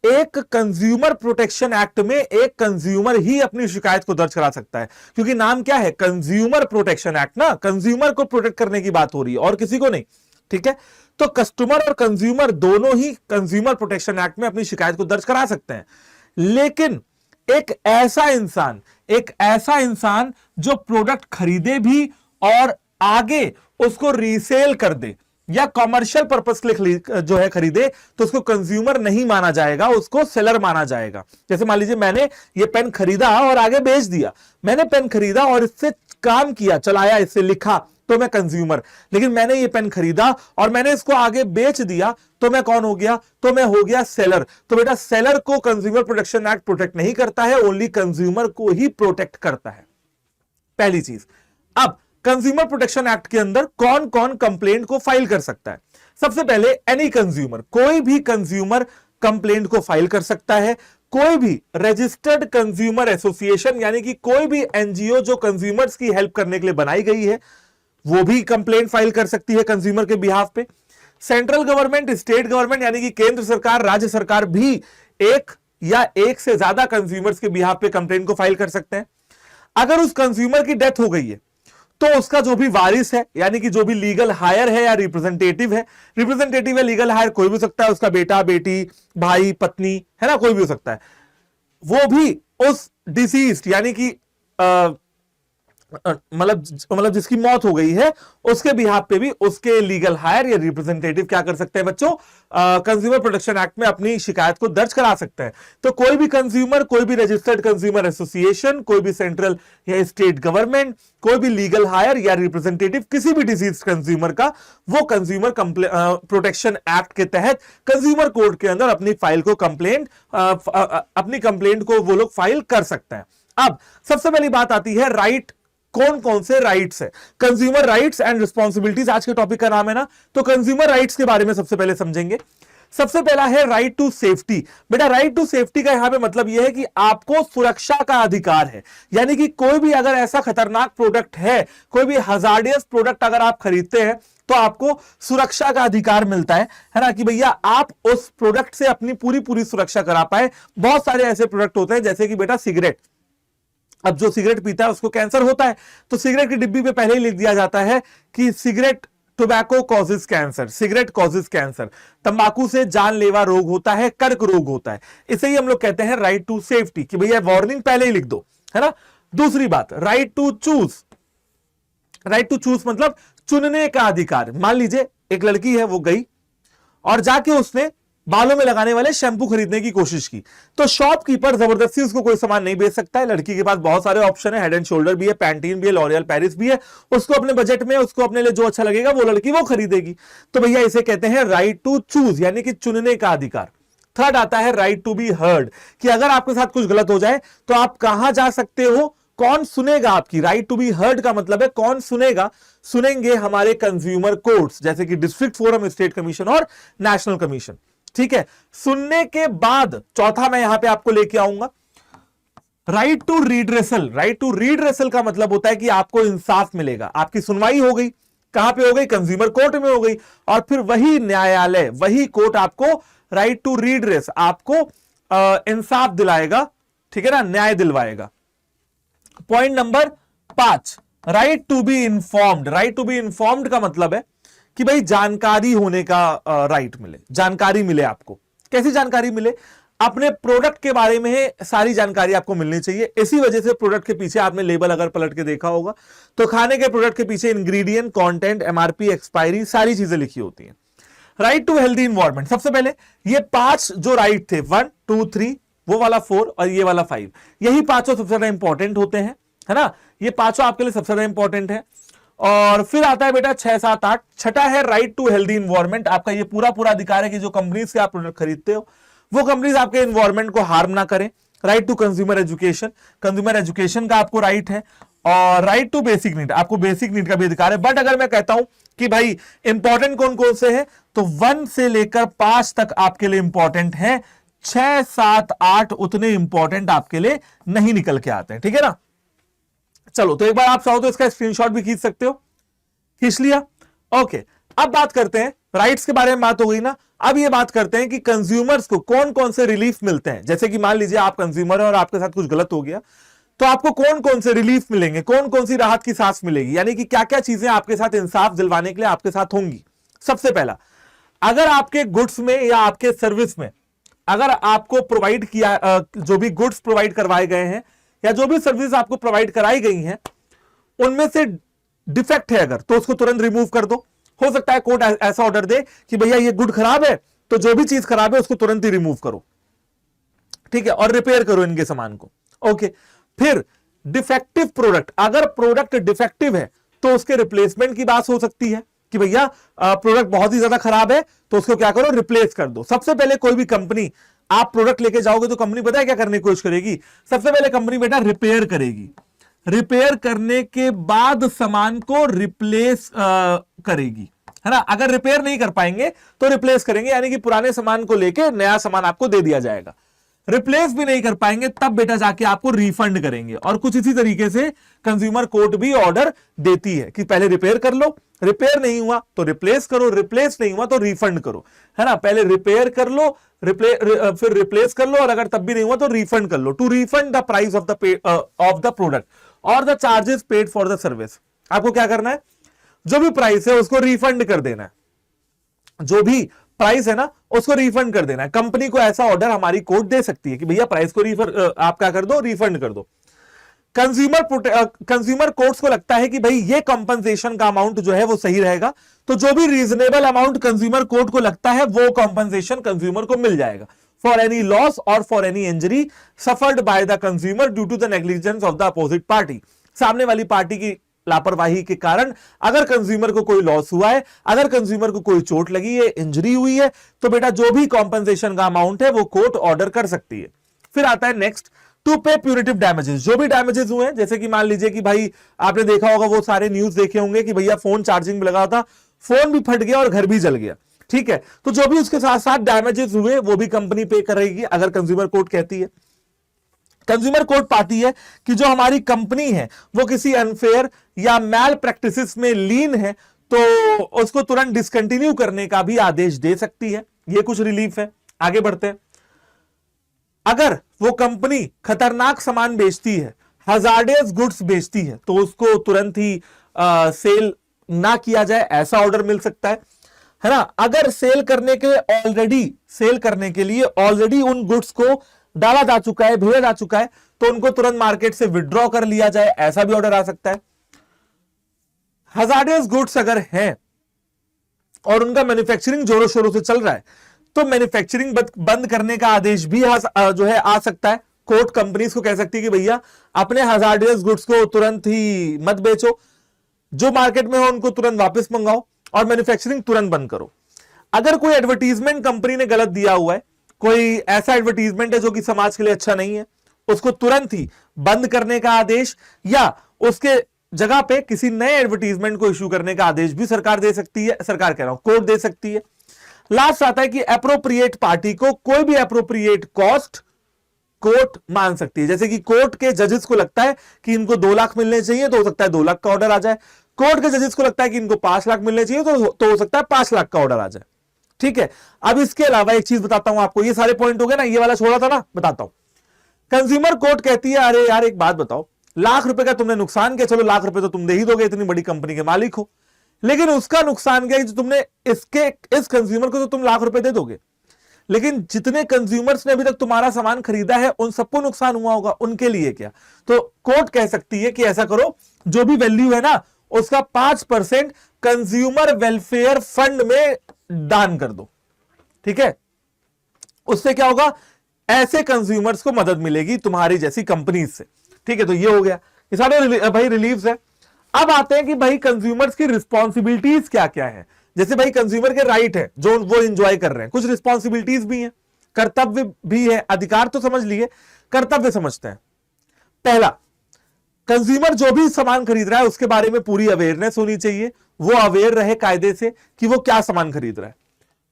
एक कंज्यूमर प्रोटेक्शन एक्ट में एक कंज्यूमर ही अपनी शिकायत को दर्ज करा सकता है, क्योंकि नाम क्या है, कंज्यूमर प्रोटेक्शन एक्ट ना, कंज्यूमर को प्रोटेक्ट करने की बात हो रही है और किसी को नहीं। ठीक है, तो कस्टमर और कंज्यूमर दोनों ही कंज्यूमर प्रोटेक्शन एक्ट में अपनी शिकायत को दर्ज करा सकते हैं। लेकिन एक ऐसा इंसान जो प्रोडक्ट खरीदे भी और आगे उसको रीसेल कर दे या कॉमर्शियल पर्पस के लिए जो है खरीदे, तो उसको कंज्यूमर नहीं माना जाएगा, उसको सेलर माना जाएगा। जैसे मान लीजिए मैंने ये पेन खरीदा और आगे बेच दिया, मैंने पेन खरीदा और इससे काम किया, चलाया, इससे लिखा, तो मैं कंज्यूमर। लेकिन मैंने ये पेन खरीदा और मैंने इसको आगे बेच दिया, तो मैं कौन हो गया, तो मैं हो गया सेलर। तो बेटा सेलर को कंज्यूमर प्रोटेक्शन एक्ट प्रोटेक्ट नहीं करता है, ओनली कंज्यूमर को ही प्रोटेक्ट करता है, पहली चीज। अब कंज्यूमर प्रोटेक्शन एक्ट के अंदर कौन कौन कंप्लेंट को फाइल कर सकता है। सबसे पहले एनी कंज्यूमर, कोई भी कंज्यूमर कंप्लेंट को फाइल कर सकता है। कोई भी रजिस्टर्ड कंज्यूमर एसोसिएशन यानी कि कोई भी एनजीओ जो कंज्यूमर्स की हेल्प करने के लिए बनाई गई है वो भी कंप्लेंट फाइल कर सकती है कंज्यूमर के बिहाफ पे। सेंट्रल गवर्नमेंट, स्टेट गवर्नमेंट यानी कि केंद्र सरकार, राज्य सरकार भी एक या एक से ज्यादा कंज्यूमर्स के बिहाफ पे कंप्लेंट को फाइल कर सकते हैं। अगर उस कंज्यूमर की डेथ हो गई है तो उसका जो भी वारिस है यानी कि जो भी लीगल हायर है या रिप्रेजेंटेटिव है लीगल हायर कोई भी हो सकता है, उसका बेटा, बेटी, भाई, पत्नी, है ना, कोई भी हो सकता है, वो भी उस डिसीज्ड यानी कि मतलब जिसकी मौत हो गई है उसके बिहाफ पे भी उसके लीगल हायर या रिप्रेजेंटेटिव क्या कर सकते हैं बच्चों, कंज्यूमर प्रोटेक्शन एक्ट में अपनी शिकायत को दर्ज करा सकते हैं। तो कोई भी कंज्यूमर, कोई भी रजिस्टर्ड कंज्यूमर एसोसिएशन, कोई भी सेंट्रल या स्टेट गवर्नमेंट, कोई भी लीगल हायर या रिप्रेजेंटेटिव किसी भी डिसीज कंज्यूमर का, वो कंज्यूमर प्रोटेक्शन एक्ट के तहत कंज्यूमर कोर्ट के अंदर अपनी फाइल को अपनी कंप्लेंट को वो लोग फाइल कर सकते हैं। अब सबसे पहली बात आती है राइट, कौन कौन से राइट्स है। कंज्यूमर राइट्स एंड रिस्पॉन्सिबिलिटीज आज के टॉपिक का नाम है ना, तो कंज्यूमर राइट्स के बारे में सबसे पहले समझेंगे। सबसे पहला है राइट टू सेफ्टी। बेटा राइट टू सेफ्टी का यहां पे मतलब यह है कि आपको सुरक्षा का अधिकार है, यानी कि कोई भी अगर ऐसा खतरनाक प्रोडक्ट है, कोई भी हजार्डियस प्रोडक्ट अगर आप खरीदते हैं तो आपको सुरक्षा का अधिकार मिलता है ना, कि भैया आप उस प्रोडक्ट से अपनी पूरी सुरक्षा करा पाए। बहुत सारे ऐसे प्रोडक्ट होते हैं जैसे कि बेटा सिगरेट, अब जो सिगरेट पीता है उसको कैंसर होता है, तो सिगरेट की डिब्बी पे पहले ही लिख दिया जाता है कि cigarette tobacco causes cancer, cigarette causes cancer, तंबाकू से जानलेवा रोग होता है, कर्क रोग होता है। इसे ही हम लोग कहते हैं राइट टू सेफ्टी, कि भैया वार्निंग पहले ही लिख दो, है ना। दूसरी बात right to choose. Right to choose मतलब चुनने का अधिकार। मान लीजिए एक लड़की है, वो गई और जाके उसने बालों में लगाने वाले शैंपू खरीदने की कोशिश की, तो शॉपकीपर जबरदस्ती उसको कोई सामान नहीं बेच सकता है। लड़की के पास बहुत सारे ऑप्शन है, हेड एंड शोल्डर भी है, पैंटीन भी है, लॉरियल पेरिस भी है, उसको अपने बजट में, उसको अपने लिए जो अच्छा लगेगा वो लड़की वो खरीदेगी। तो भैया इसे कहते हैं राइट टू चूज, यानी कि चुनने का अधिकार। थर्ड आता है राइट टू बी हर्ड, कि अगर आपके साथ कुछ गलत हो जाए तो आप कहां जा सकते हो, कौन सुनेगा आपकी। राइट टू बी हर्ड का मतलब है कौन सुनेगा, सुनेंगे हमारे कंज्यूमर कोर्ट्स, जैसे कि डिस्ट्रिक्ट फोरम, स्टेट कमीशन और नेशनल कमीशन। ठीक है, सुनने के बाद चौथा मैं यहां पे आपको लेके आऊंगा right to redressal. Right to redressal का मतलब होता है कि आपको इंसाफ मिलेगा, आपकी सुनवाई हो गई, कहां पे हो गई, कंज्यूमर कोर्ट में हो गई, और फिर वही न्यायालय, वही कोर्ट आपको राइट टू रीड्रेस, आपको इंसाफ दिलाएगा, ठीक है ना, न्याय दिलवाएगा। Point number 5 right to be informed. Right to be informed का मतलब है कि भाई जानकारी होने का राइट मिले, जानकारी मिले आपको। कैसी जानकारी मिले, अपने प्रोडक्ट के बारे में सारी जानकारी आपको मिलनी चाहिए। इसी वजह से प्रोडक्ट के पीछे आपने लेबल अगर पलट के देखा होगा तो खाने के प्रोडक्ट के पीछे इंग्रेडिएंट, कंटेंट, एमआरपी, एक्सपायरी, सारी चीजें लिखी होती हैं। राइट टू हेल्दी इन्वायरमेंट, सबसे पहले ये 5 जो राइट थे, 1 2 3, वो वाला 4 और ये वाला 5, यही पांचों सबसे ज्यादा इंपॉर्टेंट होते हैं, है ना। ये पांचों आपके लिए सबसे ज्यादा इंपॉर्टेंट है। और फिर आता है बेटा 6 7 8, छठा है राइट टू हेल्दी इन्वायरमेंट। आपका ये पूरा अधिकार है कि जो कंपनी से आप प्रोडक्ट खरीदते हो वो कंपनीज आपके इन्वायरमेंट को हार्म ना करें। Right to consumer education, consumer education का आपको राइट है। और राइट टू बेसिक नीड, आपको बेसिक नीड का भी अधिकार है। बट अगर मैं कहता हूं कि भाई इंपॉर्टेंट कौन कौन से हैं, तो 1 से लेकर 5 तक आपके लिए इंपॉर्टेंट है, 6 7 8 उतने इंपॉर्टेंट आपके लिए नहीं निकल के आते हैं, ठीक है ना। चलो तो एक बार आप चाहो तो इसका स्क्रीनशॉट भी खींच सकते हो, खींच लिया। ओके, अब बात करते हैं राइट्स के बारे में, बात हो गई ना। अब ये बात करते हैं कि कंज्यूमर्स को कौन कौन से रिलीफ मिलते हैं। जैसे कि मान लीजिए आप कंज्यूमर हैं और आपके साथ कुछ गलत हो गया, तो आपको कौन कौन से रिलीफ मिलेंगे, कौन कौन सी राहत की सांस मिलेगी, यानी कि क्या क्या चीजें आपके साथ इंसाफ दिलवाने के लिए आपके साथ होंगी। सबसे पहला, अगर आपके गुड्स में या आपके सर्विस में अगर आपको प्रोवाइड किया, जो भी गुड्स प्रोवाइड करवाए गए हैं या जो भी सर्विस आपको प्रोवाइड कराई गई हैं, उनमें से डिफेक्ट है अगर, तो उसको तुरंत रिमूव कर दो। हो सकता है कोर्ट ऐसा ऑर्डर दे कि भैया ये गुड खराब है, तो जो भी चीज खराब है उसको तुरंत ही रिमूव करो, ठीक है, और रिपेयर करो इनके सामान को। ओके, फिर डिफेक्टिव प्रोडक्ट, अगर प्रोडक्ट डिफेक्टिव है तो उसके रिप्लेसमेंट की बात हो सकती है कि भैया प्रोडक्ट बहुत ही ज्यादा खराब है तो उसको क्या करो, रिप्लेस कर दो। सबसे पहले कोई भी कंपनी, आप प्रोडक्ट लेके जाओगे तो कंपनी पता है क्या करने की कोशिश करेगी, सबसे पहले कंपनी बेटा रिपेयर करेगी, रिपेयर करने के बाद सामान को रिप्लेस करेगी, है ना। अगर रिपेयर नहीं कर पाएंगे तो रिप्लेस करेंगे, यानी कि पुराने सामान को लेके नया सामान आपको दे दिया जाएगा। रिप्लेस भी नहीं कर पाएंगे तब बेटा जाके आपको रिफंड करेंगे। और कुछ इसी तरीके से कंज्यूमर कोर्ट भी ऑर्डर देती है कि पहले रिपेयर कर लो, रिपेयर नहीं हुआ तो रिप्लेस करो, रिप्लेस नहीं हुआ तो रिफंड करो, है ना। पहले रिपेयर कर लो, फिर रिप्लेस कर लो, और अगर तब भी नहीं हुआ तो रिफंड कर लो। To refund the price of the product और the charges paid for the service. आपको क्या करना है, जो भी प्राइस है उसको रिफंड कर देना है, जो भी प्राइस है ना उसको रिफंड कर देना है। कंपनी को ऐसा ऑर्डर हमारी कोर्ट दे सकती है कि भैया प्राइस को आप क्या कर दो, रिफंड कर दो। कंज्यूमर कोर्ट्स को लगता है कि भाई ये कंपनसेशन का अमाउंट जो है वो सही रहेगा, तो जो भी रीजनेबल अमाउंट कंज्यूमर कोर्ट को लगता है वो कंपनसेशन कंज्यूमर को मिल जाएगा फॉर एनी लॉस और for any injury suffered by the consumer due to the negligence of the opposite party. सामने वाली पार्टी की लापरवाही के कारण अगर कंज्यूमर को कोई लॉस हुआ है, अगर कंज्यूमर को कोई चोट लगी है, इंजरी हुई है, तो बेटा जो भी कॉम्पनसेशन का अमाउंट है वो कोर्ट ऑर्डर कर सकती है। फिर आता है नेक्स्ट, टू पे प्यूरिटिव डैमेजेस। जो भी डैमेजेस हुए हैं, जैसे कि मान लीजिए कि भाई आपने देखा होगा, वो सारे न्यूज देखे होंगे कि भैया फोन चार्जिंग में लगा था, फोन भी फट गया और घर भी जल गया, ठीक है, तो जो भी उसके साथ साथ डैमेजेस हुए वो भी कंपनी पे करेगी अगर कंज्यूमर कोर्ट कहती है। कंज्यूमर कोर्ट पाती है कि जो हमारी कंपनी है वो किसी अनफेयर या मैल प्रैक्टिसेस में लीन है, तो उसको तुरंत डिसकंटिन्यू करने का भी आदेश दे सकती है। ये कुछ रिलीफ है। आगे बढ़ते हैं। अगर वो कंपनी खतरनाक सामान बेचती है, हजार्डियस गुड्स बेचती है, तो उसको तुरंत ही सेल ना किया जाए ऐसा ऑर्डर मिल सकता है ना। अगर सेल करने के लिए ऑलरेडी उन गुड्स को डाला जा चुका है, भेजा जा चुका है, तो उनको तुरंत मार्केट से विड्रॉ कर लिया जाए ऐसा भी ऑर्डर आ सकता है। हजार्डियस गुड्स अगर हैं और उनका मैन्युफैक्चरिंग जोरों शोरों से चल रहा है, तो मैन्युफैक्चरिंग बंद करने का आदेश भी जो है आ सकता है। कोर्ट कंपनीज को कह सकती है कि भैया अपने हजार्डियस गुड्स को तुरंत ही मत बेचो, जो मार्केट में हो उनको तुरंत वापस मंगाओ और मैन्युफैक्चरिंग तुरंत बंद करो। अगर कोई एडवर्टीजमेंट कंपनी ने गलत दिया हुआ है, कोई ऐसा एडवर्टीजमेंट है जो कि समाज के लिए अच्छा नहीं है, उसको तुरंत ही बंद करने का आदेश या उसके जगह पे किसी नए एडवर्टीजमेंट को इश्यू करने का आदेश भी सरकार दे सकती है, सरकार कह रहा हूं कोर्ट दे सकती है। लास्ट आता है कि एप्रोप्रिएट पार्टी को कोई भी एप्रोप्रिएट कॉस्ट कोर्ट मान सकती है। जैसे कि कोर्ट के जजेस को लगता है कि इनको 2 लाख मिलने चाहिए, तो हो सकता है 2 लाख का ऑर्डर आ जाए। कोर्ट के जजेस को लगता है कि इनको 5 लाख मिलने चाहिए, तो हो सकता है 5 लाख का ऑर्डर आ जाए, ठीक है। अब इसके अलावा एक चीज बताता हूं आपको, ये सारे पॉइंट हो गए ना, ये वाला छोड़ा था ना, बताता हूं। कंज्यूमर कोर्ट कहती है अरे यार एक बात बताओ, लाख रुपए का तुमने नुकसान किया, चलो लाख रुपए तो तुम दे ही दोगे, इतनी बड़ी कंपनी के मालिक हो, लेकिन उसका नुकसान क्या है जो तुमने इस कंज्यूमर को तो तुम लाख रुपए दे दोगे, लेकिन जितने कंज्यूमर्स ने अभी तक तुम्हारा सामान खरीदा है उन सबको नुकसान हुआ होगा, उनके लिए क्या। तो कोर्ट कह सकती है कि ऐसा करो, जो भी वैल्यू है ना उसका 5% कंज्यूमर वेलफेयर फंड में दान कर दो, ठीक है। उससे क्या होगा, ऐसे कंज्यूमर्स को मदद मिलेगी तुम्हारी जैसी कंपनीज से, ठीक है। तो ये हो गया, ये सारे भाई रिलीफ्स है। अब आते हैं कि भाई कंज्यूमर्स की रिस्पॉन्सिबिलिटीज क्या क्या है। जैसे भाई कंज्यूमर के राइट है जो वो एंजॉय कर रहे हैं, कुछ रिस्पॉन्सिबिलिटीज भी हैं, कर्तव्य भी है। अधिकार तो समझ लिए, कर्तव्य समझते हैं। पहला, कंज्यूमर जो भी सामान खरीद रहा है उसके बारे में पूरी अवेयरनेस होनी चाहिए, वो अवेयर रहे कायदे से कि वो क्या सामान खरीद रहा है।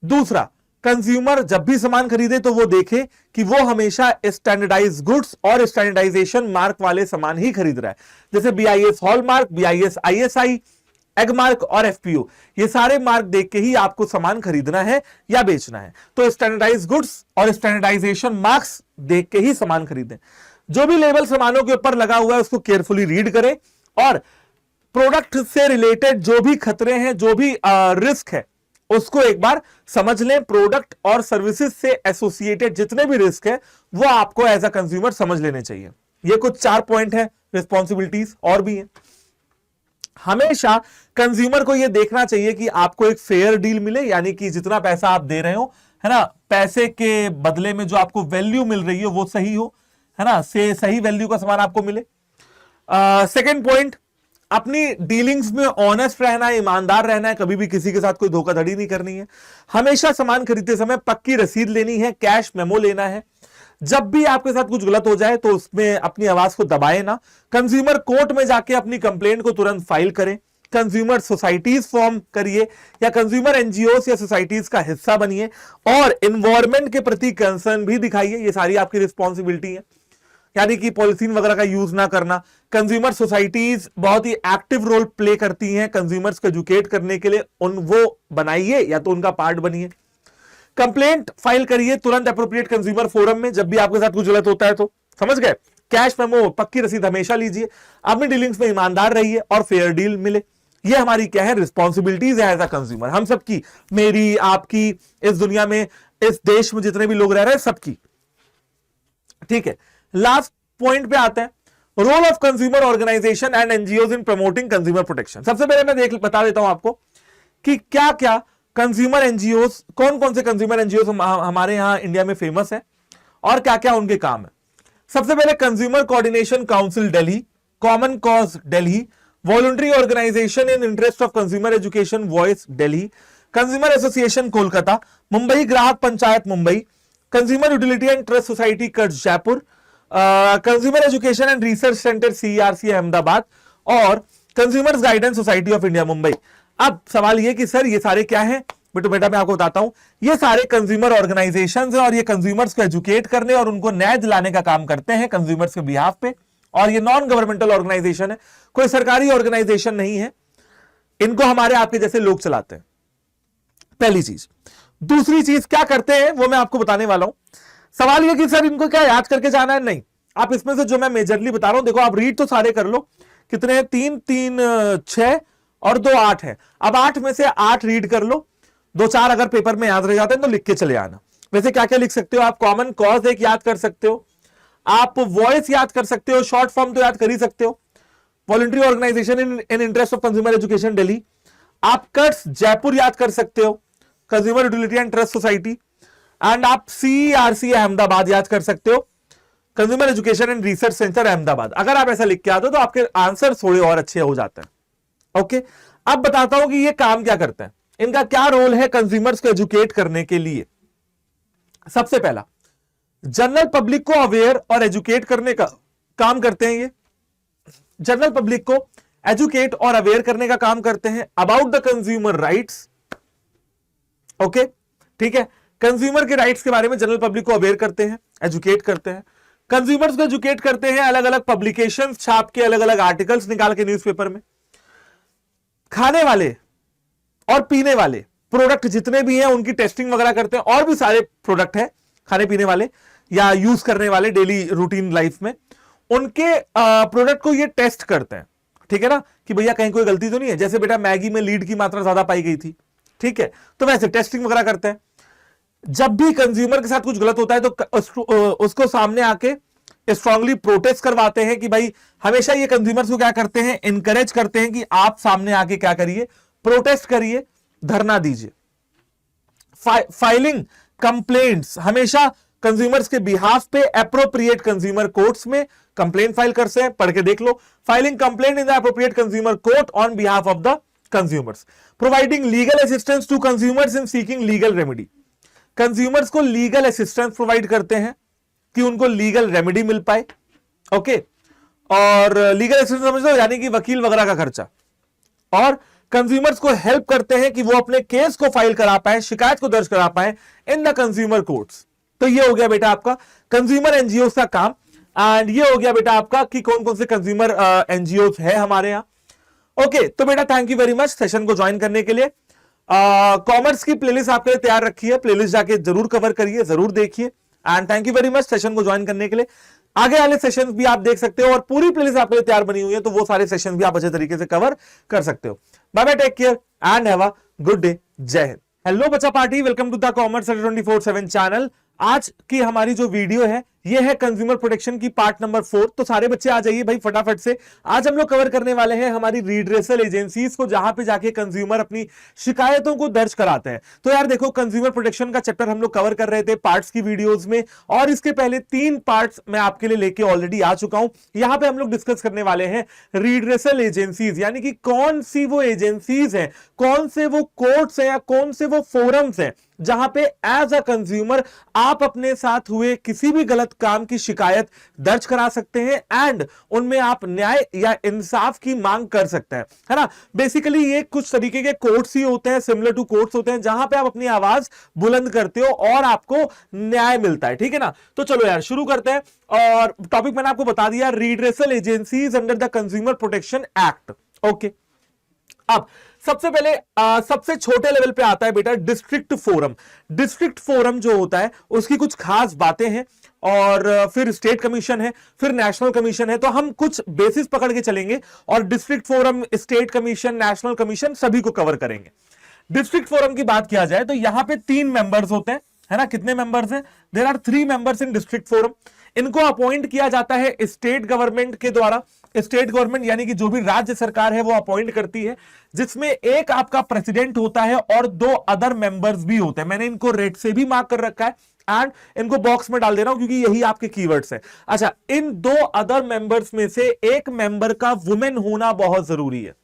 दूसरा, कंज्यूमर जब भी सामान खरीदे तो वो देखे कि वो हमेशा स्टैंडर्डाइज गुड्स और स्टैंडर्डाइजेशन मार्क वाले सामान ही खरीद रहा है। जैसे BIS hallmark, BIS ISI, egg mark और FPO, ये सारे मार्क देख के ही आपको सामान खरीदना है या बेचना है। तो स्टैंडर्डाइज गुड्स और स्टैंडर्डाइजेशन मार्क्स देख के ही सामान खरीदें। जो भी लेबल सामानों के ऊपर लगा हुआ है उसको केयरफुली रीड करें, और प्रोडक्ट से रिलेटेड जो भी खतरे हैं, जो भी रिस्क है उसको एक बार समझ लें। प्रोडक्ट और सर्विसेज से एसोसिएटेड जितने भी रिस्क है वो आपको एज अ कंज्यूमर समझ लेने चाहिए। ये कुछ 4 पॉइंट है रिस्पॉन्सिबिलिटीज, और भी है। हमेशा कंज्यूमर को यह देखना चाहिए कि आपको एक फेयर डील मिले, यानी कि जितना पैसा आप दे रहे हो, है ना, पैसे के बदले में जो आपको वैल्यू मिल रही है वो सही हो, है ना, से सही वैल्यू का सामान आपको मिले। सेकंड पॉइंट, अपनी डीलिंग्स में ऑनेस्ट रहना है, ईमानदार रहना है, कभी भी किसी के साथ कोई धोखाधड़ी नहीं करनी है। हमेशा सामान खरीदते समय पक्की रसीद लेनी है, कैश मेमो लेना है। जब भी आपके साथ कुछ गलत हो जाए तो उसमें अपनी आवाज को दबाए ना। कंज्यूमर कोर्ट में जाके अपनी कंप्लेंट को तुरंत फाइल करें कंज्यूमर सोसाइटीज फॉर्म करिए या कंज्यूमर एनजीओ या सोसाइटीज का हिस्सा बनिए और इन्वायरमेंट के प्रति कंसर्न भी दिखाइए। ये सारी आपकी रिस्पॉन्सिबिलिटी है, यानी कि पॉलिथीन वगैरह का यूज ना करना। कंज्यूमर सोसाइटीज बहुत ही एक्टिव रोल प्ले करती हैं कंज्यूमर्स को एजुकेट करने के लिए, वो बनाइए या तो उनका पार्ट बनिए। कंप्लेंट फाइल करिए तुरंत अप्रोप्रिएट कंज्यूमर फोरम में जब भी आपके साथ कुछ गलत होता है तो, समझ गए। कैश मेमो, पक्की रसीद हमेशा लीजिए, अपनी डीलिंग्स में ईमानदार रहिए और फेयर डील मिले। ये हमारी क्या है, रिस्पॉन्सिबिलिटीज है एज अ कंज्यूमर, हम सबकी, मेरी, आपकी, इस दुनिया में, इस देश में जितने भी लोग रह रहे हैं सबकी। ठीक है, लास्ट पॉइंट पे आते हैं, role of consumer organisation and NGOs in promoting consumer protection. सबसे पहले मैं बता देता हूं आपको कि क्या क्या कंज्यूमर एनजीओज, कौन कौन से कंज्यूमर एनजीओज हमारे यहां इंडिया में फेमस है और क्या क्या उनके काम है। सबसे पहले consumer coordination council Delhi, common cause Delhi, voluntary organisation in interest of consumer education voice Delhi, consumer association Kolkata, Mumbai Grahak Panchayat Mumbai, consumer utility and trust society Kutch Jaipur, consumer education and research centre CERC Ahmedabad और consumers guidance society of India Mumbai. अब सवाल ये कि sir ये सारे क्या हैं, बेटा मैं आपको बताता हूं, ये सारे कंज्यूमर ऑर्गेनाइजेशंस हैं और ये कंज्यूमर्स को एजुकेट करने और उनको न्याय दिलाने का काम करते हैं कंज्यूमर्स के बिहाफ पे, और ये नॉन गवर्नमेंटल ऑर्गेनाइजेशन है, कोई सरकारी ऑर्गेनाइजेशन नहीं है, इनको हमारे आपके जैसे लोग चलाते हैं। पहली चीज। दूसरी चीज क्या करते हैं वो मैं आपको बताने वाला हूं। सवाल ये कि सर इनको क्या याद करके जाना है, नहीं, आप इसमें से जो मैं मेजरली बता रहा हूं, देखो आप रीड तो सारे कर लो, कितने हैं, 3 3 6 और 2 8 है। अब 8 में से 8 रीड कर लो, 2-4 अगर पेपर में याद रह जाते हैं तो लिख के चले आना। वैसे क्या क्या लिख सकते हो आप, कॉमन कॉज एक याद कर सकते हो, आप वॉइस याद कर सकते हो, शॉर्ट फॉर्म तो याद कर ही सकते हो, voluntary organisation in interest of consumer education Delhi, आप कट्स जयपुर याद कर सकते हो, consumer utility and trust society, and आप सीईआरसी अहमदाबाद याद कर सकते हो, consumer education and research centre Ahmedabad. अगर आप ऐसा लिख के आते हो तो आपके आंसर थोड़े और अच्छे हो जाते हैं। ओके, अब बताता हूं कि ये काम क्या करते हैं, इनका क्या रोल है कंज्यूमर्स को एजुकेट करने के लिए। सबसे पहला, जनरल पब्लिक को अवेयर और एजुकेट करने का काम करते हैं। ये जनरल पब्लिक को एजुकेट और अवेयर करने का काम करते हैं about the consumer rights. Okay, ठीक है, कंज्यूमर के राइट्स के बारे में जनरल पब्लिक को अवेयर करते हैं, एजुकेट करते हैं, कंज्यूमर्स को एजुकेट करते हैं, अलग अलग पब्लिकेशंस छाप के, अलग अलग आर्टिकल्स निकाल के न्यूज़पेपर में। खाने वाले और पीने वाले प्रोडक्ट जितने भी हैं उनकी टेस्टिंग वगैरह करते हैं, और भी सारे प्रोडक्ट हैं खाने पीने वाले या यूज करने वाले डेली रूटीन लाइफ में, उनके प्रोडक्ट को ये टेस्ट करते हैं। ठीक है ना, कि भैया कहीं कोई गलती तो नहीं है, जैसे बेटा मैगी में लीड की मात्रा ज्यादा पाई गई थी, ठीक है, तो वैसे टेस्टिंग वगैरह करते हैं। जब भी कंज्यूमर के साथ कुछ गलत होता है तो उसको सामने आके स्ट्रांगली प्रोटेस्ट करवाते हैं कि भाई हमेशा ये कंज्यूमर्स को क्या करते हैं, इनकरेज करते हैं कि आप सामने आके क्या करिए, प्रोटेस्ट करिए, धरना दीजिए। फाइलिंग कंप्लेंट्स, हमेशा कंज्यूमर्स के बिहाफ पे एप्रोप्रिएट कंज्यूमर कोर्ट्स में कंप्लेंट फाइल कर से, पढ़ के देख लो, filing complaint in the appropriate consumer court on behalf of the consumers, providing legal assistance to consumers in seeking legal remedy. Consumers को लीगल असिस्टेंस प्रोवाइड करते हैं कि उनको लीगल रेमेडी मिल पाए। ओके, और लीगल असिस्टेंस समझ लो यानी कि वकील वगैरह का खर्चा, और कंज्यूमर्स को हेल्प करते हैं कि वो अपने केस को फाइल करा पाए, शिकायत को दर्ज करा पाए इन द कंज्यूमर कोर्ट्स। तो ये हो गया बेटा आपका कंज्यूमर एनजीओ का काम, एंड ये हो गया बेटा आपका कि कौन कौन से कंज्यूमर एनजीओ है हमारे यहाँ। ओके, तो बेटा thank you very much session को ज्वाइन करने के लिए। कॉमर्स की प्लेलिस्ट आपके लिए तैयार रखी है, प्लेलिस्ट जाके जरूर कवर करिए, जरूर देखिए, and thank you very much session को ज्वाइन करने के लिए। आगे वाले सेशंस भी आप देख सकते हो और पूरी प्लेलिस्ट आपके लिए तैयार बनी हुई है, तो वो सारे सेशंस भी आप अच्छे तरीके से कवर कर सकते हो। Bye bye, take care and have a good day. जय हिंद। हेलो बच्चा party, welcome to the commerce 24/7 channel. आज की हमारी जो वीडियो है ये है कंज्यूमर प्रोटेक्शन की पार्ट नंबर 4। तो सारे बच्चे आ जाइए भाई फटाफट से। आज हम लोग कवर करने वाले हैं हमारी रीड्रेसल एजेंसीज को, जहां पे जाके कंज्यूमर अपनी शिकायतों को दर्ज कराते हैं। तो यार देखो, कंज्यूमर प्रोटेक्शन का चैप्टर हम लोग कवर कर रहे थे पार्ट्स की वीडियोस में, और इसके पहले 3 पार्ट्स मैं आपके लिए लेके ऑलरेडी आ चुका हूं। यहां पे हम लोग डिस्कस करने वाले हैं रीड्रेसल एजेंसीज, यानी कि कौन सी वो एजेंसीज हैं, कौन से वो कोर्ट्स हैं या कौन से वो फोरम्स हैं जहां पे एज अ कंज्यूमर आप अपने साथ हुए किसी भी गलत काम की शिकायत दर्ज करा सकते हैं एंड उनमें आप न्याय या इंसाफ की मांग कर सकते हैं, है ना। बेसिकली ये कुछ तरीके के कोर्ट्स ही होते हैं, सिमिलर टू कोर्ट्स होते हैं, जहां पे आप अपनी आवाज बुलंद करते हो और आपको न्याय मिलता है, ठीक है ना। तो चलो यार शुरू करते हैं। और टॉपिक मैंने आपको बता दिया, redressal agencies under the consumer protection act. Okay, अब सबसे पहले सबसे छोटे लेवल पे आता है बेटा डिस्ट्रिक्ट फोरम। डिस्ट्रिक्ट फोरम जो होता है उसकी कुछ खास बातें हैं, और फिर स्टेट कमीशन है, फिर नेशनल कमीशन है। तो हम कुछ बेसिस पकड़ के चलेंगे और district forum, state commission, national commission सभी को कवर करेंगे। डिस्ट्रिक्ट फोरम की बात किया जाए तो यहां पे 3 मेंबर्स होते हैं, है ना। कितने मेंबर्स हैं? There are 3 members in district forum. इनको अपॉइंट किया जाता है स्टेट गवर्नमेंट के द्वारा। स्टेट गवर्नमेंट यानी कि जो भी राज्य सरकार है वो अपॉइंट करती है, जिसमें एक आपका प्रेसिडेंट होता है और 2 अदर मेंबर्स भी होते हैं। मैंने इनको रेड से भी मार्क कर रखा है एंड इनको बॉक्स में डाल दे रहा हूं क्योंकि यही आपके कीवर्ड्स है। अच्छा, इन 2 अदर मेंबर्स में से एक मेंबर का वुमेन होना बहुत जरूरी है,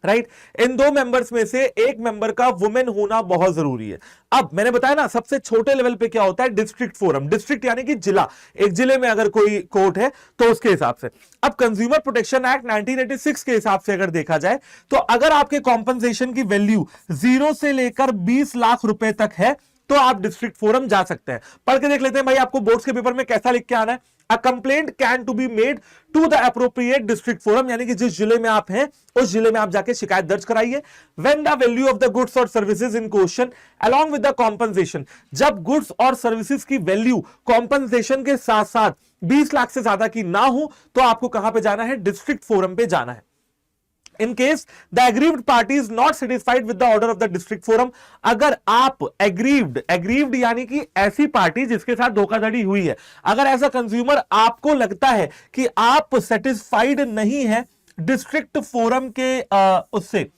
राइट। इन 2 मेंबर्स में से एक मेंबर का वुमेन होना बहुत जरूरी है। अब मैंने बताया ना सबसे छोटे लेवल पे क्या होता है, डिस्ट्रिक्ट फोरम। डिस्ट्रिक्ट यानी कि जिला, एक जिले में अगर कोई कोर्ट है तो उसके हिसाब से। अब कंज्यूमर प्रोटेक्शन एक्ट 1986 के हिसाब से अगर देखा जाए तो अगर आपके कॉम्पनसेशन की वैल्यू 0 से लेकर 20 लाख रुपए तक है तो आप डिस्ट्रिक्ट फोरम जा सकते हैं। पढ़ के देख लेते हैं भाई आपको बोर्ड्स के पेपर में कैसा लिख के आना है। A complaint can to be made to the appropriate district forum, यानी कि जिस जिले में आप हैं उस जिले में आप जाके शिकायत दर्ज कराइए। When the value of the goods or services in question along with the compensation, जब गुड्स और सर्विसेज की वैल्यू कॉम्पनसेशन के साथ साथ 20 लाख से ज्यादा की ना हो तो आपको कहां पे जाना है? डिस्ट्रिक्ट फोरम पे जाना है। In case the aggrieved party is not satisfied with the order of the district forum, अगर आप aggrieved यानी कि ऐसी पार्टी जिसके साथ धोखाधड़ी हुई है, अगर ऐसा कंज्यूमर आपको लगता है कि आप सेटिस्फाइड नहीं है डिस्ट्रिक्ट फोरम के उससे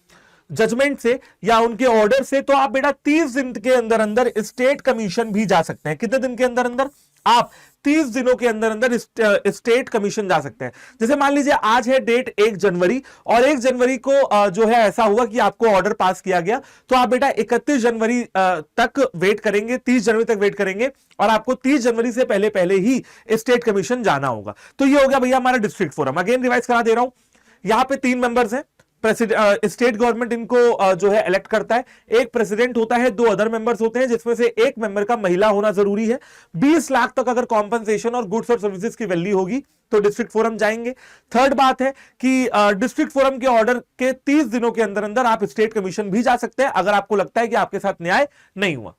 जजमेंट से या उनके ऑर्डर से, तो आप बेटा 30 दिन के अंदर अंदर स्टेट कमीशन भी जा सकते हैं। कितने दिन के अंदर अंदर? आप 30 दिनों के अंदर अंदर स्टेट कमीशन जा सकते हैं। जैसे मान लीजिए आज है डेट 1 जनवरी और 1 जनवरी को जो है ऐसा हुआ कि आपको ऑर्डर पास किया गया, तो आप बेटा 31 जनवरी तक वेट करेंगे, 30 जनवरी तक वेट करेंगे और आपको 30 जनवरी से पहले पहले ही स्टेट कमीशन जाना होगा। तो ये हो गया भैया हमारा डिस्ट्रिक्ट फोरम। अगेन रिवाइज करा दे रहा हूं, यहां पे 3 मेंबर्स हैं। स्टेट गवर्नमेंट इनको जो है इलेक्ट करता है। एक प्रेसिडेंट होता है, 2 अदर मेंबर्स होते हैं, जिसमें से एक मेंबर का महिला होना जरूरी है। 20 लाख तक अगर कॉम्पनसेशन और गुड्स और सर्विसेज की वैल्यू होगी तो डिस्ट्रिक्ट फोरम जाएंगे। थर्ड बात है कि डिस्ट्रिक्ट फोरम के ऑर्डर के 30 दिनों के अंदर अंदर आप स्टेट कमीशन भी जा सकते हैं अगर आपको लगता है कि आपके साथ न्याय नहीं हुआ।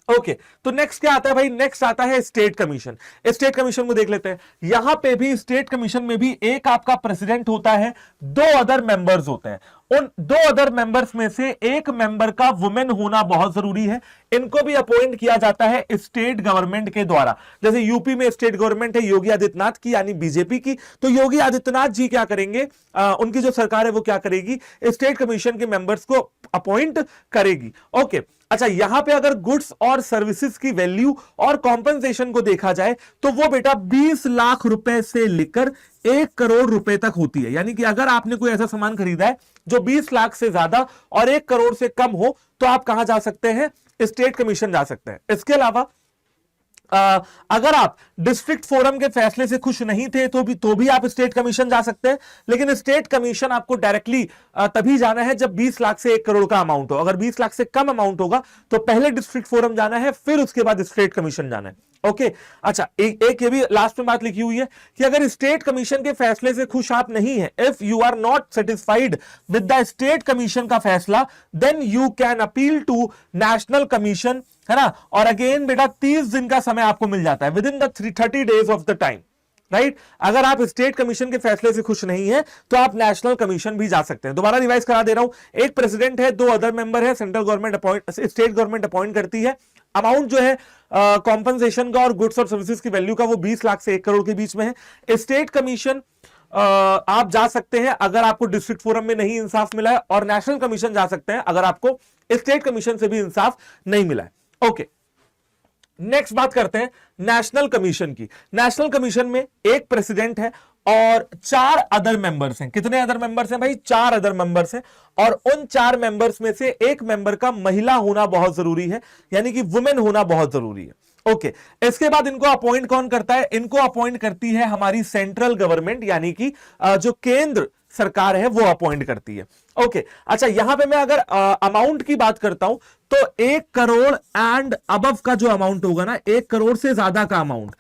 ओके, तो नेक्स्ट क्या आता है भाई? नेक्स्ट आता है स्टेट कमीशन। स्टेट कमीशन को देख लेते हैं। यहां पे भी स्टेट कमीशन में भी एक आपका प्रेसिडेंट होता है, 2 अदर मेंबर्स होते हैं। उन 2 अदर मेंबर्स में से एक मेंबर का वुमेन होना बहुत जरूरी है। इनको भी अपॉइंट किया जाता है स्टेट गवर्नमेंट के द्वारा। जैसे यूपी में स्टेट गवर्नमेंट है योगी आदित्यनाथ की यानी बीजेपी की, तो योगी आदित्यनाथ जी क्या करेंगे, उनकी जो सरकार है वो क्या करेगी, स्टेट कमीशन के मेंबर्स को अपॉइंट करेगी। ओके, अच्छा यहां पे अगर गुड्स और सर्विसेज की वैल्यू और कॉम्पनसेशन को देखा जाए तो वो बेटा 20 लाख रुपए से लेकर 1 करोड़ रुपए तक होती है। यानी कि अगर आपने कोई ऐसा सामान खरीदा है जो 20 लाख से ज्यादा और 1 करोड़ से कम हो तो आप कहां जा सकते हैं? स्टेट कमीशन जा सकते हैं। इसके अलावा अगर आप डिस्ट्रिक्ट फोरम के फैसले से खुश नहीं थे तो भी आप स्टेट कमीशन जा सकते हैं, लेकिन स्टेट कमीशन आपको डायरेक्टली तभी जाना है जब 20 लाख से 1 करोड़ का अमाउंट हो। अगर 20 लाख से कम अमाउंट होगा तो पहले डिस्ट्रिक्ट फोरम जाना है, फिर उसके बाद स्टेट कमीशन जाना है। ओके, अच्छा एक ये भी लास्ट में बात लिखी हुई है कि अगर स्टेट कमीशन के फैसले से खुश आप नहीं है, if you are not satisfied with the state commission का फैसला, then you can appeal to national commission, है ना। और अगेन बेटा 30 दिन का समय आपको मिल जाता है, within the 30 days of the time, right. अगर आप स्टेट कमीशन के फैसले से खुश नहीं है तो आप नेशनल कमीशन भी जा सकते हैं। दोबारा रिवाइज करा दे रहा हूं, एक प्रेसिडेंट है, 2 अदर मेंबर है, स्टेट गवर्नमेंट अपॉइंट करती है। अमाउंट जो है कॉम्पनसेशन का और गुड्स और सर्विसेज की वैल्यू का वो 20 लाख से 1 करोड़ के बीच में है। स्टेट कमीशन आप जा सकते हैं अगर आपको डिस्ट्रिक्ट फोरम में नहीं इंसाफ मिला है, और नेशनल कमीशन जा सकते हैं अगर आपको स्टेट कमीशन से भी इंसाफ नहीं मिला है। ओके, नेक्स्ट बात करते हैं नेशनल कमीशन की। नेशनल कमीशन में एक प्रेसिडेंट है और 4 अदर मेंबर्स हैं। कितने अदर मेंबर्स हैं भाई? 4 अदर मेंबर्स हैं, और उन 4 मेंबर्स में से एक मेंबर का महिला होना बहुत जरूरी है, यानी कि वुमेन होना बहुत जरूरी है। ओके, इसके बाद इनको अपॉइंट कौन करता है? इनको अपॉइंट करती है हमारी सेंट्रल गवर्नमेंट, यानी कि जो केंद्र सरकार है वो अपॉइंट करती है। ओके, अच्छा, यहां पे मैं अगर अमाउंट की बात करता हूं तो 1 करोड़ एंड अबव का जो अमाउंट होगा ना, 1 करोड़ से ज्यादा का amount,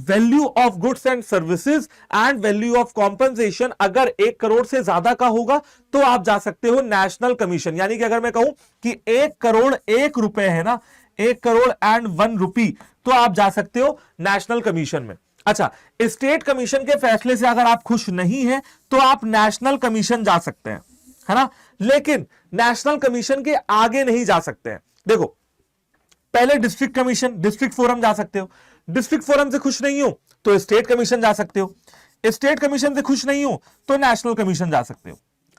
value of goods and services and value of compensation, अगर 1 करोड़ से ज्यादा का होगा तो आप जा सकते हो नेशनल कमीशन। यानी कि अगर मैं कहूं कि 1 करोड़ 1 रुपए है ना, 1 करोड़ एंड 1 रुपी, तो आप जा सकते हो नेशनल कमीशन में। अच्छा, स्टेट कमीशन के फैसले से अगर आप खुश नहीं हैं तो आप नेशनल कमीशन जा सकते हैं, है ना, लेकिन नेशनल कमीशन के आगे नहीं जा सकते हैं। देखो, पहले डिस्ट्रिक्ट कमीशन, डिस्ट्रिक्ट फोरम जा सकते हो, डिस्ट्रिक्ट फोरम से खुश नहीं हो तो स्टेट कमीशन जा सकते हो, स्टेट कमीशन से खुश नहीं हो तो नेशनल कमीशन जा सकते हो।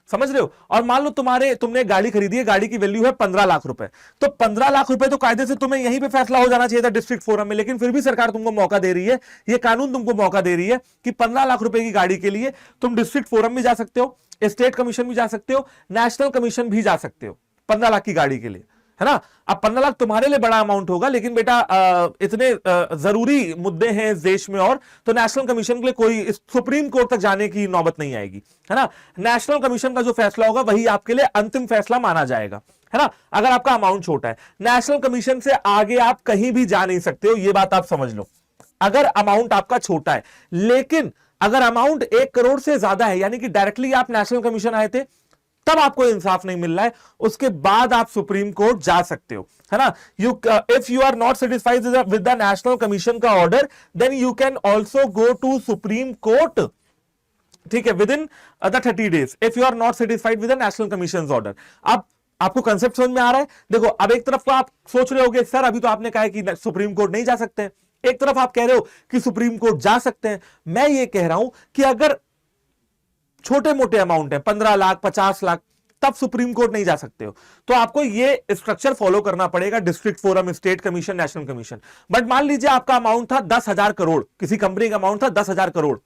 समझ रहे हो? और मान लो तुमने गाड़ी खरीदी है, गाड़ी की वैल्यू है 15 लाख रुपए, तो 15 लाख रुपए तो कायदे से तुम्हें यहीं पे फैसला हो जाना चाहिए था डिस्ट्रिक्ट फोरम में, लेकिन फिर भी सरकार तुमको मौका दे रही है, ये कानून तुमको मौका दे रही है कि 15 लाख रुपए की गाड़ी के लिए तुम डिस्ट्रिक्ट फोरम भी जा सकते हो, स्टेट कमीशन भी जा सकते हो, नेशनल कमीशन भी जा सकते हो 15 लाख की गाड़ी के लिए, है ना। अब 15 लाख तुम्हारे लिए बड़ा अमाउंट होगा, लेकिन बेटा इतने जरूरी मुद्दे हैं इस देश में, और तो नेशनल कमीशन के लिए कोई सुप्रीम कोर्ट तक जाने की नौबत नहीं आएगी, है ना। नेशनल कमीशन का जो फैसला होगा वही आपके लिए अंतिम फैसला माना जाएगा, है ना, अगर आपका अमाउंट छोटा है। नेशनल कमीशन से आगे आप कहीं भी जा नहीं सकते हो, यह बात आप समझ लो, अगर अमाउंट आपका छोटा है। लेकिन अगर अमाउंट 1 करोड़ से ज्यादा है, यानी कि डायरेक्टली आप नेशनल कमीशन आए थे तब आपको इंसाफ नहीं मिल रहा है, उसके बाद आप सुप्रीम कोर्ट जा सकते हो, है ना। If you are not satisfied with the national commission का order, then you can also go to Supreme Court, ठीक है, within the 30 days if you are not satisfied with the national commission order. अब आपको concept समझ में आ रहा है? देखो, अब एक तरफ तो आप सोच रहे होगे सर अभी तो आपने कहा कि सुप्रीम कोर्ट नहीं जा सकते, एक तरफ आप कह रहे हो कि सुप्रीम कोर्ट जा सकते हैं। मैं ये कह रहा हूं कि अगर छोटे मोटे अमाउंट है 15 लाख 50 लाख, तब सुप्रीम कोर्ट नहीं जा सकते हो, तो आपको ये स्ट्रक्चर फॉलो करना पड़ेगा, district forum, state commission, national commission. But मान लीजिए आपका अमाउंट था 10,000 करोड़, किसी कंपनी का अमाउंट था 10,000 करोड़,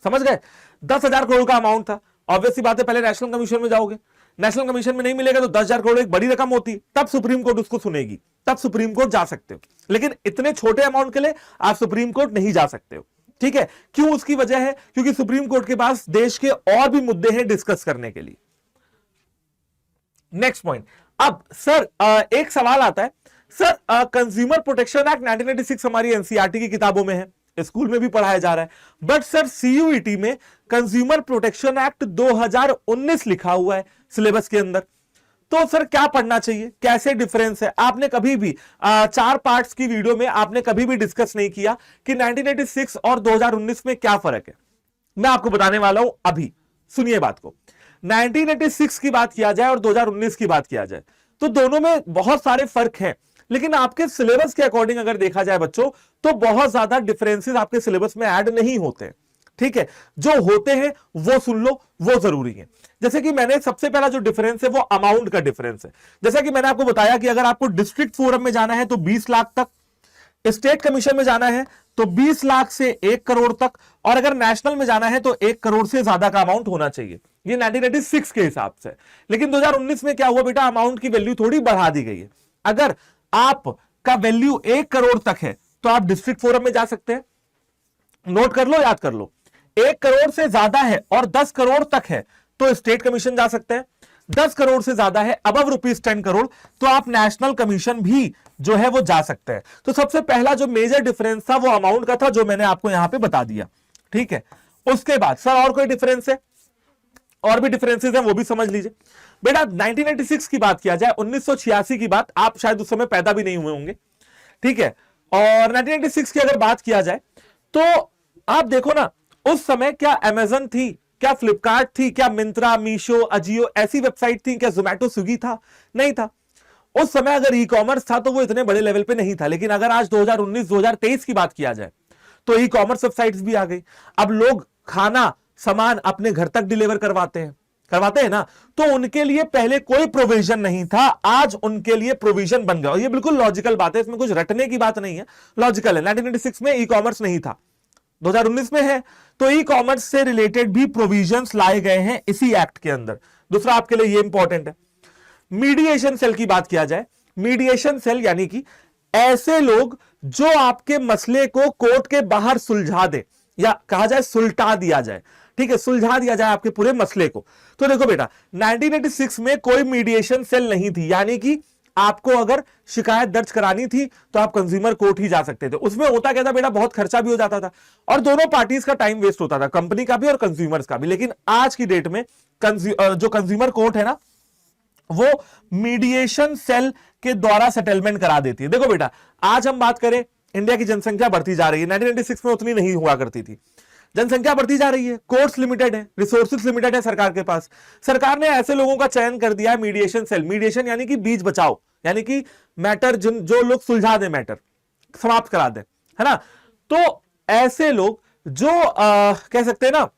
समझ गए, 10,000 करोड़ का अमाउंट था, ऑब्वियसली बात है पहले नेशनल कमीशन में जाओगे, नेशनल कमीशन में नहीं मिलेगा तो 10,000 करोड़ एक बड़ी रकम होती, तब सुप्रीम कोर्ट उसको सुनेगी, तब सुप्रीम कोर्ट जा सकते हो। लेकिन इतने छोटे अमाउंट के लिए आप सुप्रीम कोर्ट नहीं जा सकते हो, ठीक है। क्यों? उसकी वजह है क्योंकि सुप्रीम कोर्ट के पास देश के और भी मुद्दे हैं डिस्कस करने के लिए। नेक्स्ट पॉइंट, अब सर एक सवाल आता है, सर कंज्यूमर प्रोटेक्शन एक्ट 1986 हमारी एनसीईआरटी की किताबों में है, स्कूल में भी पढ़ाया जा रहा है, बट सर सीयूईटी में कंज्यूमर प्रोटेक्शन एक्ट 2019 लिखा हुआ है सिलेबस के अंदर, तो सर क्या पढ़ना चाहिए, कैसे डिफरेंस है? आपने कभी भी 4 पार्ट्स की वीडियो में आपने कभी भी डिस्कस नहीं किया कि 1986 और 2019 में क्या फर्क है। मैं आपको बताने वाला हूं, अभी सुनिए बात को। 1986 की बात किया जाए और 2019 की बात किया जाए तो दोनों में बहुत सारे फर्क हैं, लेकिन आपके सिलेबस के अकॉर्डिंग अगर देखा जाए बच्चों तो बहुत ज्यादा डिफरेंसेस आपके सिलेबस में ऐड नहीं होते, ठीक है। जो होते हैं वो सुन लो, वो जरूरी है। जैसे कि मैंने सबसे पहला जो डिफरेंस है वो अमाउंट का डिफरेंस है। जैसा कि मैंने आपको बताया कि अगर आपको डिस्ट्रिक्ट फोरम में जाना है तो 20 लाख तक, स्टेट कमीशन में जाना है तो 20 लाख से 1 करोड़ तक, और अगर नेशनल में जाना है तो 1 करोड़ से ज्यादा का अमाउंट होना चाहिए, ये 1986 के हिसाब से। लेकिन 2019 में क्या हुआ बेटा, अमाउंट की वैल्यू थोड़ी बढ़ा दी गई है। अगर आपका वैल्यू 1 करोड़ तक है तो आप डिस्ट्रिक्ट फोरम में जा सकते हैं, नोट कर लो, याद कर लो। 1 करोड़ से ज्यादा है और 10 करोड़ तक है तो स्टेट कमीशन जा सकते हैं, 10 करोड़ से ज्यादा है अबव ₹10 करोड़ तो आप नेशनल कमीशन भी जो है वो जा सकते हैं। तो सबसे पहला जो मेजर डिफरेंस था वो अमाउंट का था, जो मैंने आपको यहां पे बता दिया, ठीक है। उसके बाद सर और कोई डिफरेंस है? और भी डिफरेंसेस हैं, वो भी समझ लीजिए बेटा। 1996 की बात किया जाए, 1986 की बात, आप शायद उस समय पैदा भी नहीं हुए होंगे, ठीक है। और 1996 की अगर बात किया जाए तो आप देखो ना, उस समय क्या अमेजन थी, क्या फ्लिपकार्ट थी, क्या मिंत्रा, मीशो, अजियो ऐसी वेबसाइट थी, क्या जोमेटो, स्विगी था? नहीं था। उस समय अगर ई कॉमर्स था तो वो इतने बड़े लेवल पे नहीं था। लेकिन अगर आज 2019 2023 की बात किया जाए तो ई कॉमर्स वेबसाइट्स भी आ गई। अब लोग खाना सामान अपने घर तक डिलीवर करवाते हैं ना, तो उनके लिए पहले कोई प्रोविजन नहीं था, आज उनके लिए प्रोविजन बन गया। और ये बिल्कुल लॉजिकल बात है, इसमें कुछ रटने की बात नहीं है, लॉजिकल है। 1996 में ई कॉमर्स नहीं था, 2019 में है, तो ई कॉमर्स से रिलेटेड भी प्रोविजंस लाए गए हैं इसी एक्ट के अंदर। दूसरा आपके लिए ये इंपॉर्टेंट है, मीडिएशन सेल की बात किया जाए, मीडिएशन सेल यानी कि ऐसे लोग जो आपके मसले को कोर्ट के बाहर सुलझा दे, या कहा जाए सुलटा दिया जाए, ठीक है, सुलझा दिया जाए आपके पूरे मसले को। तो देखो बेटा 1986 में कोई मीडिएशन सेल नहीं थी, यानी कि आपको अगर शिकायत दर्ज करानी थी तो आप कंज्यूमर कोर्ट ही जा सकते थे। उसमें होता क्या था बेटा, बहुत खर्चा भी हो जाता था और दोनों पार्टीज का टाइम वेस्ट होता था, कंपनी का भी और कंज्यूमर्स का भी। लेकिन आज की डेट में जो कंज्यूमर कोर्ट है ना, वो मीडिएशन सेल के द्वारा सेटलमेंट करा देती है। देखो बेटा आज हम बात करें, इंडिया की जनसंख्या बढ़ती जा रही है, 1996 में उतनी नहीं हुआ करती थी, जनसंख्या बढ़ती जा रही है, कोर्ट्स लिमिटेड है, रिसोर्सेज लिमिटेड है सरकार के पास। सरकार ने ऐसे लोगों का चयन कर दिया है मीडिएशन सेल, मीडिएशन यानी कि बीच बचाओ, यानी कि मैटर जो लोग सुलझा दे, मैटर समाप्त करा दे, है ना। तो ऐसे लोग जो कह सकते हैं ना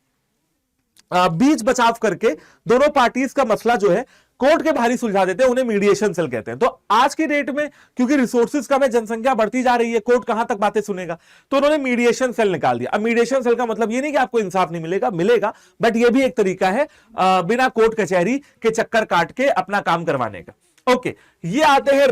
बीच बचाव करके दोनों पार्टीज का मसला जो है कोर्ट के बाहर ही सुलझा देते हैं, उन्हें मीडिएशन सेल कहते हैं। तो आज की डेट में क्योंकि रिसोर्सेज कम है, जनसंख्या बढ़ती जा रही है, कोर्ट कहां तक बातें सुनेगा, तो उन्होंने मीडिएशन सेल निकाल दिया। अब मीडिएशन सेल का मतलब ये नहीं कि आपको इंसाफ नहीं मिलेगा, मिलेगा, बट ये भी एक तरीका है बिना कोर्ट कचहरी के चक्कर काट के अपना काम करवाने का। ओके, ये आते हैं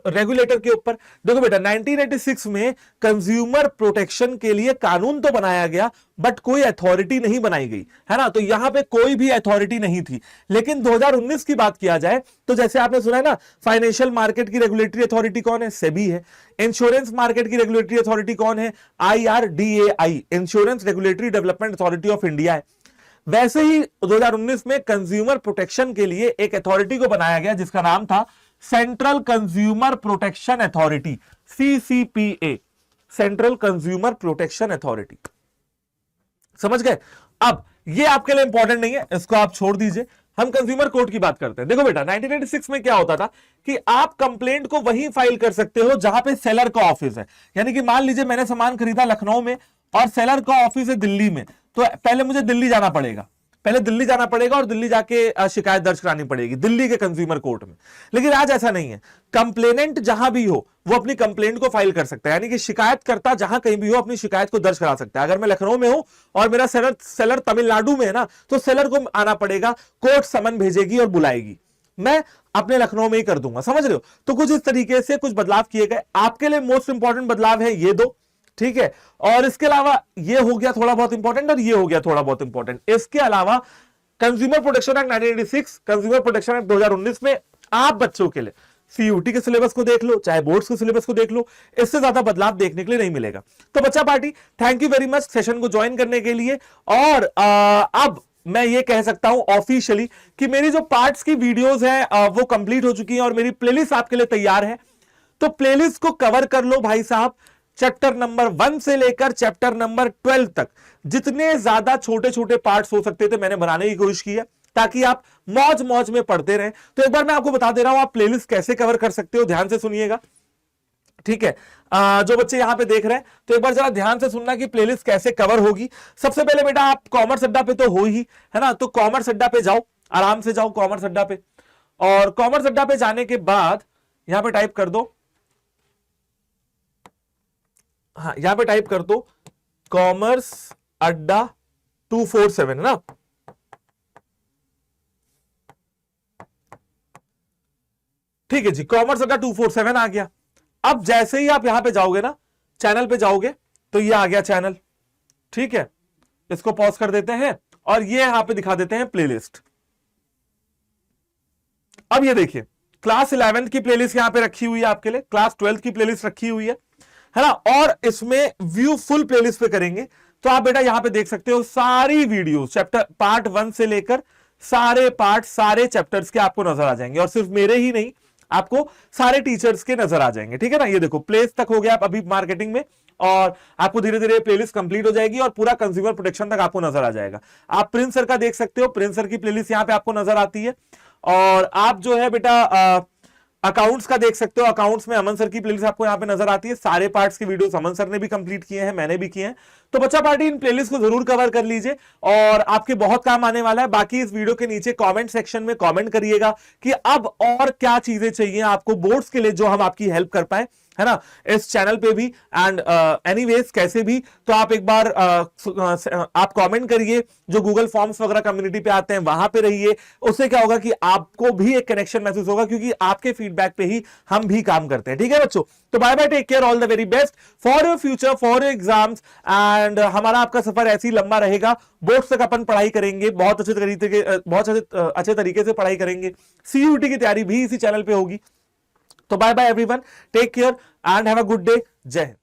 रेगुलेटर के ऊपर। देखो बेटा 1986 में कंज्यूमर प्रोटेक्शन के लिए कानून तो बनाया गया, बट कोई अथॉरिटी नहीं बनाई गई, है ना। तो यहां पे कोई भी अथॉरिटी नहीं थी। लेकिन 2019 की बात किया जाए तो जैसे आपने सुना है ना, फाइनेंशियल मार्केट की रेगुलेटरी अथॉरिटी कौन है, सेबी है। इंश्योरेंस मार्केट की रेगुलेटरी अथॉरिटी कौन है, IRDAI, insurance regulatory development authority of India है। वैसे ही 2019 में कंज्यूमर प्रोटेक्शन के लिए एक अथॉरिटी को बनाया गया जिसका नाम था central consumer protection authority, CCPA, central consumer protection authority. समझ गए। अब ये आपके लिए इंपॉर्टेंट नहीं है, इसको आप छोड़ दीजिए, हम कंज्यूमर कोर्ट की बात करते हैं। देखो बेटा 1986 में क्या होता था कि आप कंप्लेंट को वहीं फाइल कर सकते हो जहां पे सेलर का ऑफिस है। यानी कि मान लीजिए मैंने सामान खरीदा लखनऊ में और सेलर का ऑफिस है दिल्ली में, तो पहले मुझे दिल्ली जाना पड़ेगा, और दिल्ली जाके शिकायत दर्ज करानी पड़ेगी दिल्ली के कंज्यूमर कोर्ट में। लेकिन आज ऐसा नहीं है, कंप्लेनेंट जहां भी हो वो अपनी कंप्लेंट को फाइल कर सकता है, यानी कि शिकायतकर्ता जहां कहीं भी हो अपनी शिकायत को दर्ज करा सकता है। अगर मैं लखनऊ में हूं और मेरा सेलर तमिलनाडु में है ना, तो सेलर को आना पड़ेगा, कोर्ट समन भेजेगी और बुलाएगी, मैं अपने लखनऊ में ही कर दूंगा। समझ रहे हो। तो कुछ इस तरीके से कुछ बदलाव किए गए। आपके लिए मोस्ट इंपॉर्टेंट बदलाव है ये दो, ठीक है। और इसके अलावा ये हो गया थोड़ा बहुत इंपॉर्टेंट और ये हो गया थोड़ा बहुत इंपॉर्टेंट। इसके अलावा consumer protection act 1986, consumer protection act 2019 में आप बच्चों के लिए CUT के सिलेबस को देख लो, चाहे बोर्ड्स के सिलेबस को देख लो, इससे ज्यादा बदलाव देखने के लिए नहीं मिलेगा। तो बच्चा party thank you very much session को ज्वाइन करने के लिए। और अब मैं ये कह सकता हूं ऑफिशियली कि मेरी जो पार्ट्स की वीडियोस हैं वो कंप्लीट हो चुकी हैं और मेरी प्लेलिस्ट आपके लिए तैयार है। तो प्लेलिस्ट को कवर कर लो भाई साहब, चैप्टर नंबर 1 से लेकर चैप्टर नंबर 12 तक जितने ज्यादा छोटे छोटे पार्ट्स हो सकते थे मैंने बनाने की कोशिश की है, ताकि आप मौज मौज में पढ़ते रहें। तो एक बार मैं आपको बता दे रहा हूं आप प्लेलिस्ट कैसे कवर कर सकते हो, ध्यान से सुनिएगा, ठीक है। जो बच्चे यहां पे देख रहे हैं तो एक बार जरा ध्यान से सुनना कि प्लेलिस्ट कैसे कवर होगी। सबसे पहले बेटा आप कॉमर्स अड्डा पे तो हो ही, है ना, तो कॉमर्स अड्डा पे जाओ, आराम से जाओ कॉमर्स अड्डा पे। और कॉमर्स अड्डा पे जाने के बाद यहां पे टाइप कर दो, हाँ यहां पे टाइप कर दो कॉमर्स अड्डा 247, है ना। ठीक है जी, कॉमर्स अड्डा 247 आ गया। अब जैसे ही आप यहां पे जाओगे ना, चैनल पे जाओगे तो ये आ गया चैनल, ठीक है। इसको पॉज कर देते हैं और ये यहां पे दिखा देते हैं प्लेलिस्ट। अब ये देखिए क्लास 11 की प्लेलिस्ट यहां पे रखी हुई है आपके लिए, क्लास 12 की प्लेलिस्ट रखी हुई है ना। और इसमें व्यू फुल प्लेलिस्ट पे करेंगे तो आप बेटा यहां पे देख सकते हो सारी वीडियो, चैप्टर पार्ट 1 से लेकर सारे पार्ट सारे चैप्टर्स के आपको नजर आ जाएंगे। और सिर्फ मेरे ही नहीं, आपको सारे टीचर्स के नजर आ जाएंगे, ठीक है ना। ये देखो प्लेस तक हो गया आप अभी मार्केटिंग में, और आपको धीरे धीरे प्लेलिस्ट कंप्लीट हो जाएगी और पूरा कंज्यूमर प्रोटेक्शन तक आपको नजर आ जाएगा। आप प्रिंस सर का देख सकते हो, प्रिंस सर की प्लेलिस्ट यहां पे आपको नजर आती है। और आप जो है बेटा अकाउंट्स का देख सकते हो, अकाउंट्स में अमन सर की प्लेलिस्ट आपको यहां पे नजर आती है। सारे पार्ट्स की वीडियोस अमन सर ने भी कंप्लीट किए हैं, मैंने भी किए हैं। तो बच्चा पार्टी इन प्लेलिस्ट को जरूर कवर कर लीजिए और आपके बहुत काम आने वाला है। बाकी इस वीडियो के नीचे कमेंट सेक्शन में कमेंट करिएगा कि अब और क्या चीजें चाहिए आपको बोर्ड्स के लिए जो हम आपकी हेल्प कर पाए। है ना, इस चैनल पे भी। एंड एनीवेज कैसे भी तो आप एक बार आप कमेंट करिए, जो गूगल फॉर्म्स वगैरह कम्युनिटी पे आते हैं वहां पे रहिए। उससे क्या होगा कि आपको भी एक कनेक्शन महसूस होगा, क्योंकि आपके फीडबैक पे ही हम भी काम करते हैं। ठीक है बच्चों, तो bye bye, take care, all the very best for your future, for your exams. And हमारा आपका सफर ऐसे ही लंबा रहेगा, बोर्ड तक अपन पढ़ाई करेंगे, बहुत अच्छे तरीके से पढ़ाई करेंगे। सीयूटी की तैयारी भी इसी चैनल पे होगी। तो bye bye everyone, take care and have a good day. जय हिंद।